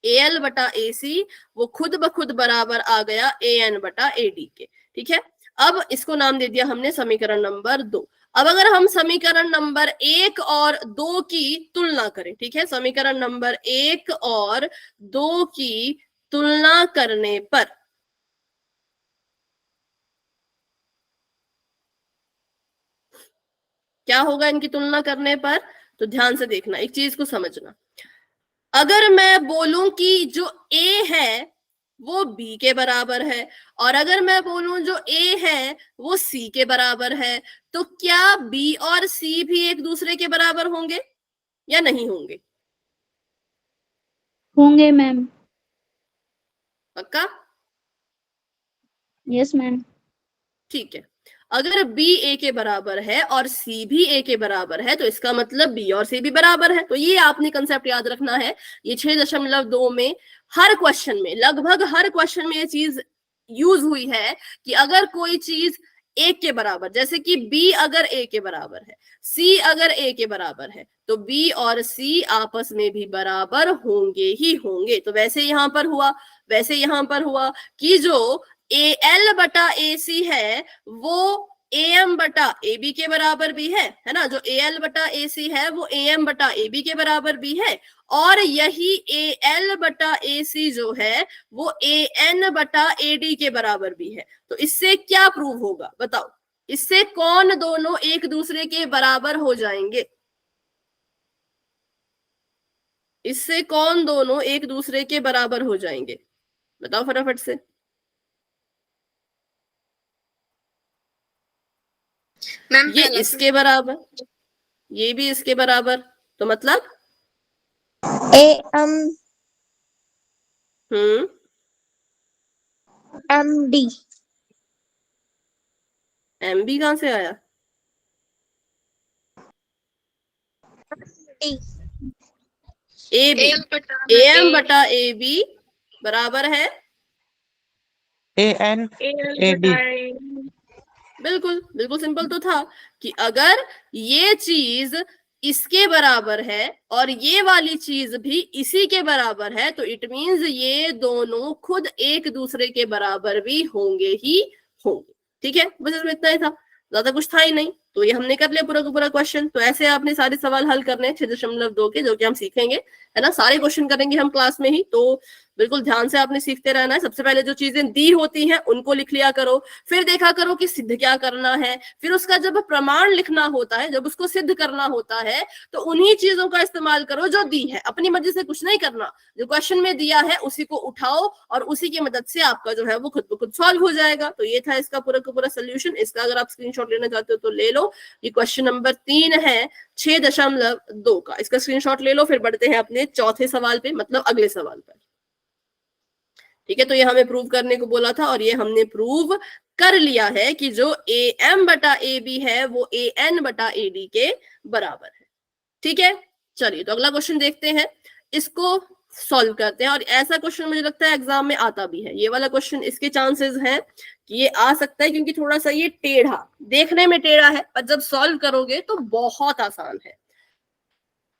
AL बटा AC वो खुद ब खुद बराबर आ गया AN बटा AD के। ठीक है, अब इसको नाम दे दिया हमने समीकरण नंबर 2। अब अगर हम समीकरण नंबर 1 और 2 की तुलना करें, ठीक है, समीकरण नंबर 1 और 2 की तुलना करने पर क्या होगा इनकी तुलना करने पर, तो ध्यान से देखना, एक चीज को समझना। अगर मैं बोलूं कि जो A है वो B के बराबर है, और अगर मैं बोलूं जो A है वो C के बराबर है, तो क्या B और C भी एक दूसरे के बराबर होंगे या नहीं होंगे? होंगे मैम। पक्का? Yes ma'am. ठीक है, अगर B A के बराबर है और C भी A के बराबर है, तो इसका मतलब B और C भी बराबर है। तो ये आपने कंसेप्ट याद रखना है। ये 6.2 में हर क्वेश्चन में, लगभग हर क्वेश्चन में ये चीज यूज हुई है कि अगर कोई चीज A के बराबर, जैसे कि B अगर A के बराबर है, C अगर A के बराबर है, तो B और C आपस में भी बराबर होंगे ही होंगे। तो वैसे यहां पर हुआ, वैसे यहां पर हुआ कि जो AL बटा AC है वो AM बटा AB के बराबर भी है ना, जो AL बटा AC है वो AM बटा AB के बराबर भी है, और यही AL बटा AC जो है वो AN बटा AD के बराबर भी है। तो इससे क्या प्रूव होगा बताओ, इससे कौन दोनों एक दूसरे के बराबर हो जाएंगे? इससे कौन दोनों एक दूसरे के बराबर हो जाएंगे, बताओ फटाफट से। मैम ये इसके बराबर, ये भी इसके बराबर, तो मतलब AM MD। MB कहां से आया? AB, AM बटा AB बराबर है AN AD। बिल्कुल बिल्कुल सिंपल तो था कि अगर ये चीज इसके बराबर है और ये वाली चीज भी इसी के बराबर है, तो इट मींस ये दोनों खुद एक दूसरे के बराबर भी होंगे ही होंगे। ठीक है, बस इसमें इतना ही था, ज्यादा कुछ था ही नहीं। तो ये हमने कर लिया पूरा का पूरा क्वेश्चन। तो ऐसे आपने सारे सवाल हल करने 6.2 के, जो कि हम सीखेंगे, है ना, सारे क्वेश्चन करेंगे हम क्लास में ही। तो बिल्कुल ध्यान से आपने सीखते रहना है। सबसे पहले जो चीजें दी होती हैं उनको लिख लिया करो, फिर देखा करो कि सिद्ध क्या करना है, फिर उसका जब प्रमाण लिखना होता है, जब उसको सिद्ध करना होता है, तो उन्हीं चीजों का इस्तेमाल करो जो दी है। अपनी मर्जी से कुछ नहीं करना, जो क्वेश्चन में दिया है उसी को उठाओ और उसी की मदद से आपका जो है वो खुद ब खुद सॉल्व हो जाएगा। तो ये था इसका पूरा का पूरा सोल्यूशन। इसका अगर आप स्क्रीनशॉट लेना चाहते हो तो ले लो। ये क्वेश्चन नंबर 3 है 6.2 का, इसका स्क्रीनशॉट ले लो। फिर बढ़ते हैं अपने चौथे सवाल पे, मतलब अगले सवाल पर। ठीक है, तो ये हमें प्रूव करने को बोला था और ये हमने प्रूव कर लिया है कि जो AM बटा AB है वो AN बटा AD के बराबर है। ठीक है, चलिए तो अगला क्वेश्चन देखते हैं, इसको सॉल्व करते हैं। और ऐसा क्वेश्चन मुझे लगता है एग्जाम में आता भी है, ये वाला क्वेश्चन इसके चांसेस हैं कि ये आ सकता है, क्योंकि थोड़ा सा ये टेढ़ा, देखने में टेढ़ा है, पर जब सॉल्व करोगे तो बहुत आसान है।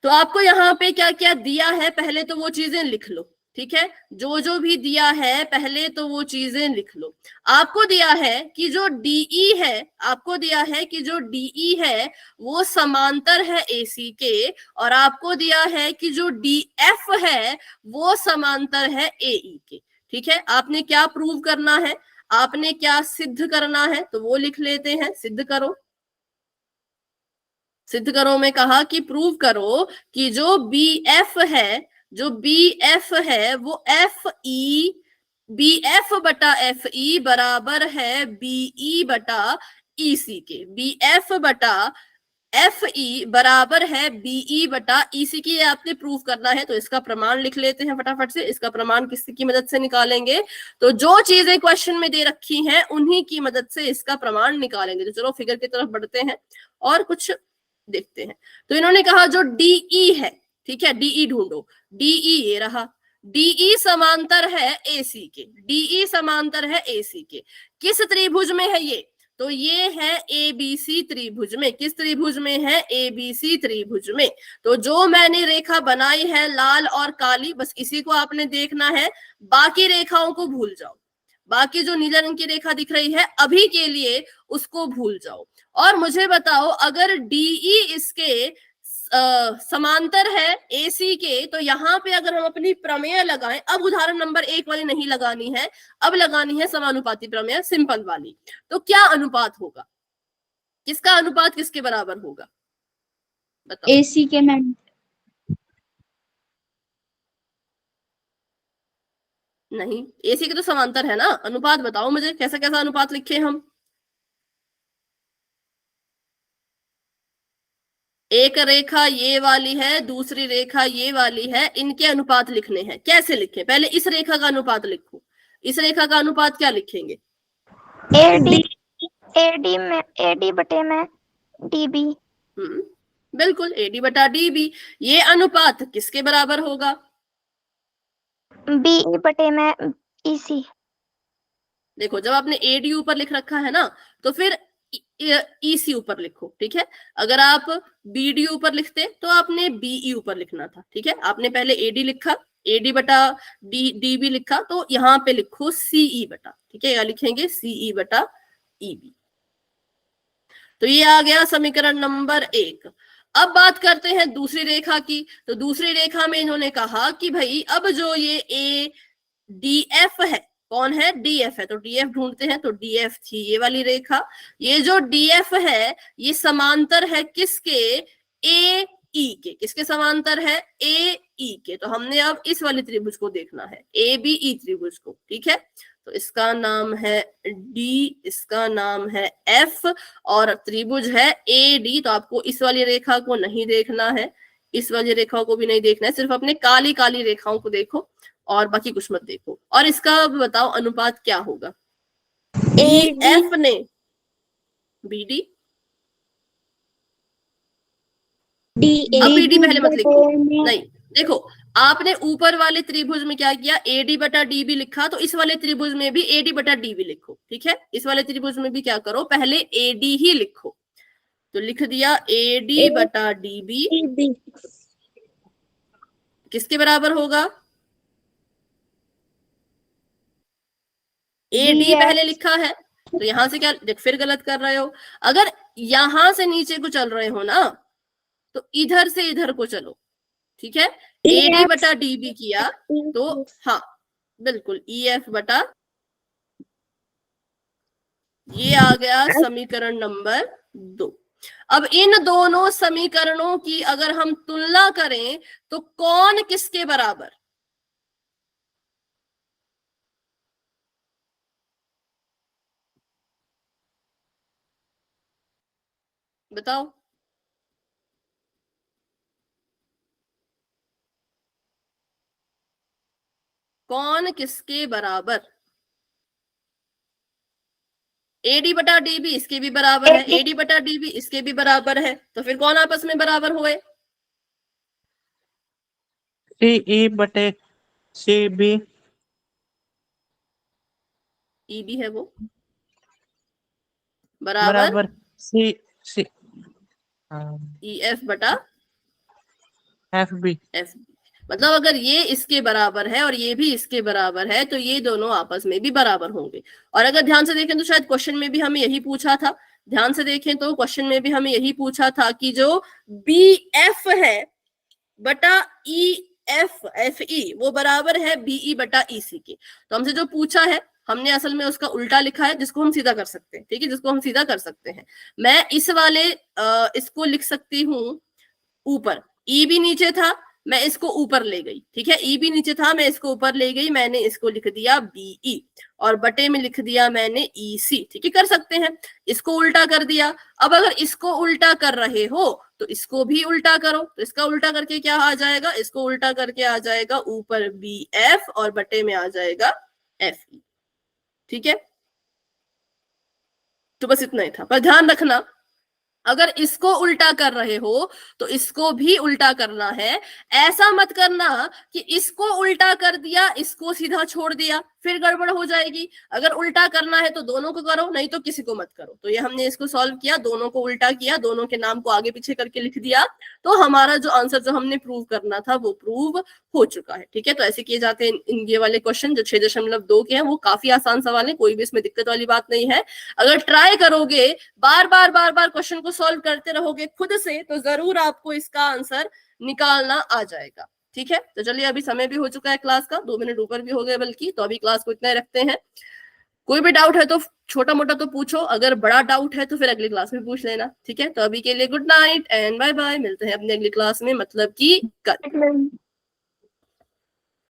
तो आपको यहाँ पे क्या क्या दिया है पहले तो वो चीजें लिख लो। ठीक है, जो जो भी दिया है पहले तो वो चीजें लिख लो। आपको दिया है कि जो DE है, आपको दिया है कि जो DE है वो समांतर है AC के, और आपको दिया है कि जो DF है वो समांतर है AE के। ठीक है, आपने क्या प्रूव करना है, आपने क्या सिद्ध करना है, तो वो लिख लेते हैं। सिद्ध करो, सिद्ध करो में कहा कि प्रूव करो कि जो BF है, जो BF है वो FE, BF बटा FE बराबर है BE बटा EC के। BF बटा FE बराबर है BE बटा EC की, आपने प्रूव करना है। तो इसका प्रमाण लिख लेते हैं फटाफट से। इसका प्रमाण किसकी मदद से निकालेंगे, तो जो चीजें क्वेश्चन में दे रखी हैं उन्हीं की मदद से इसका प्रमाण निकालेंगे। तो चलो फिगर की तरफ बढ़ते हैं और कुछ देखते हैं। तो इन्होंने कहा जो DE है, ठीक है, डीई ढूंढो, डीई ये रहा, डीई समांतर है एसी के, डीई समांतर है एसी के, किस त्रिभुज में है ये? तो ये है एबीसी त्रिभुज में। किस त्रिभुज में है? एबीसी त्रिभुज में। तो जो मैंने रेखा बनाई है लाल और काली, बस इसी को आपने देखना है, बाकी रेखाओं को भूल जाओ, बाकी जो नीले रंग की रेखा दिख रही है अभी के लिए उसको भूल जाओ। और मुझे बताओ अगर डीई इसके समांतर है एसी के, तो यहाँ पे अगर हम अपनी प्रमेय लगाएं, अब उदाहरण नंबर 1 वाली नहीं लगानी है, अब लगानी है समानुपाती प्रमेय, सिंपल वाली, तो क्या अनुपात होगा? किसका अनुपात किसके बराबर होगा? बताओ। एसी के मैम। नहीं, एसी के तो समांतर है ना। अनुपात बताओ मुझे, कैसा कैसा अनुपात लिखे हम? एक रेखा ये वाली है, दूसरी रेखा ये वाली है, इनके अनुपात लिखने हैं। कैसे लिखें? पहले इस रेखा का अनुपात लिखो। इस रेखा का अनुपात क्या लिखेंगे? एडी में, एडी बटे में डीबी। बिल्कुल, एडी बटा डीबी। ये अनुपात किसके बराबर होगा? बीई बटे में ईसी। देखो, जब आपने एडी ऊपर लिख रखा है ना, तो फिर ईसी ऊपर लिखो, ठीक है। अगर आप बीडी ऊपर लिखते तो आपने बीई ऊपर लिखना था, ठीक है। आपने पहले एडी लिखा, एडी बटा डीबी लिखा, तो यहाँ पे लिखो सीई बटा, ठीक है, या लिखेंगे सीई बटा ईबी। तो ये आ गया समीकरण नंबर 1। अब बात करते हैं दूसरी रेखा की। तो दूसरी रेखा में इन्होंने कहा कि भाई अब जो ये ए डी एफ है, कौन है? डीएफ है। तो डीएफ ढूंढते हैं। तो डीएफ थी ये वाली रेखा। ये जो डीएफ है ये समांतर है किसके? ए ई के। किसके समांतर है? ए ई के। तो हमने अब इस वाली त्रिभुज को देखना है, ए बी ई त्रिभुज को, ठीक है। तो इसका नाम है डी, इसका नाम है एफ, और त्रिभुज है ए डी। तो आपको इस वाली रेखा को नहीं देखना है, इस वाली रेखा को भी नहीं देखना है, सिर्फ अपने काली काली रेखाओं को देखो और बाकी कुछ मत देखो। और इसका बताओ अनुपात क्या होगा? एफ ने बीडी, अब बीडी पहले मत लिखो, नहीं देखो, आपने ऊपर वाले त्रिभुज में क्या किया? एडी बटा डीबी लिखा, तो इस वाले त्रिभुज में भी एडी बटा डीबी लिखो, ठीक है। इस वाले त्रिभुज में भी क्या करो? पहले एडी ही लिखो। तो लिख दिया एडी बटा डीबी किसके बराबर होगा? एडी पहले लिखा है, तो यहां से क्या फिर गलत कर रहे हो? अगर यहां से नीचे को चल रहे हो ना, तो इधर से इधर को चलो, ठीक है। एडी बटा डीबी किया तो हाँ बिल्कुल ईएफ बटा, ये आ गया समीकरण नंबर 2। अब इन दोनों समीकरणों की अगर हम तुलना करें तो कौन किसके बराबर? बताओ। कौन किसके बराबर? एडी बटा डीबी इसके भी बराबर है, एडी बटा डीबी इसके भी बराबर है, तो फिर कौन आपस में बराबर हुए? सीई बटे सीबी। ईबी है वो बराबर सी सी ईएफ बटा एफ बी। एफ। मतलब अगर ये इसके बराबर है और ये भी इसके बराबर है तो ये दोनों आपस में भी बराबर होंगे। और अगर ध्यान से देखें तो शायद क्वेश्चन में भी हमें यही पूछा था, ध्यान से देखें तो क्वेश्चन में भी हमें यही पूछा था कि जो बी एफ है बटा ई एफ एफ ई वो बराबर है बीई बटा ईसी के। तो हमसे जो पूछा है हमने असल में उसका उल्टा लिखा है, जिसको हम सीधा कर सकते हैं, ठीक है, जिसको हम सीधा कर सकते हैं। मैं इस वाले इसको लिख सकती हूँ ऊपर, ई भी नीचे था मैं इसको ऊपर ले गई, ठीक है, ई भी नीचे था मैं इसको ऊपर ले गई, मैंने इसको लिख दिया बीई और बटे में लिख दिया मैंने ईसी, ठीक है, कर सकते हैं। इसको उल्टा कर दिया। अब अगर इसको उल्टा कर रहे हो तो इसको भी उल्टा करो, तो इसका उल्टा करके क्या आ जाएगा? इसको उल्टा करके आ जाएगा ऊपर बी एफ और बटे में आ जाएगा एफ ई, ठीक है। तो बस इतना ही था, पर ध्यान रखना अगर इसको उल्टा कर रहे हो तो इसको भी उल्टा करना है। ऐसा मत करना कि इसको उल्टा कर दिया, इसको सीधा छोड़ दिया, फिर गड़बड़ हो जाएगी। अगर उल्टा करना है तो दोनों को करो, नहीं तो किसी को मत करो। तो ये हमने इसको सॉल्व किया, दोनों को उल्टा किया, दोनों के नाम को आगे पीछे करके लिख दिया, तो हमारा जो आंसर जो हमने प्रूव करना था वो प्रूव हो चुका है। ठीक है, तो ऐसे किए जाते हैं इन ये वाले क्वेश्चन जो 6.2 के हैं। वो काफी आसान सवाल है, कोई भी इसमें दिक्कत वाली बात नहीं है। अगर ट्राई करोगे, बार बार क्वेश्चन को सॉल्व करते रहोगे खुद से, तो जरूर आपको इसका आंसर निकालना आ जाएगा। ठीक है, तो चलिए अभी समय भी हो चुका है क्लास का, 2 मिनट ऊपर भी हो गए बल्कि, तो अभी क्लास को इतना ही रखते हैं। कोई भी डाउट है तो छोटा मोटा तो पूछो, अगर बड़ा डाउट है तो फिर अगली क्लास में पूछ लेना। ठीक है, तो अभी के लिए good night and bye bye, मिलते हैं अपनी अगली क्लास में, मतलब कि कल।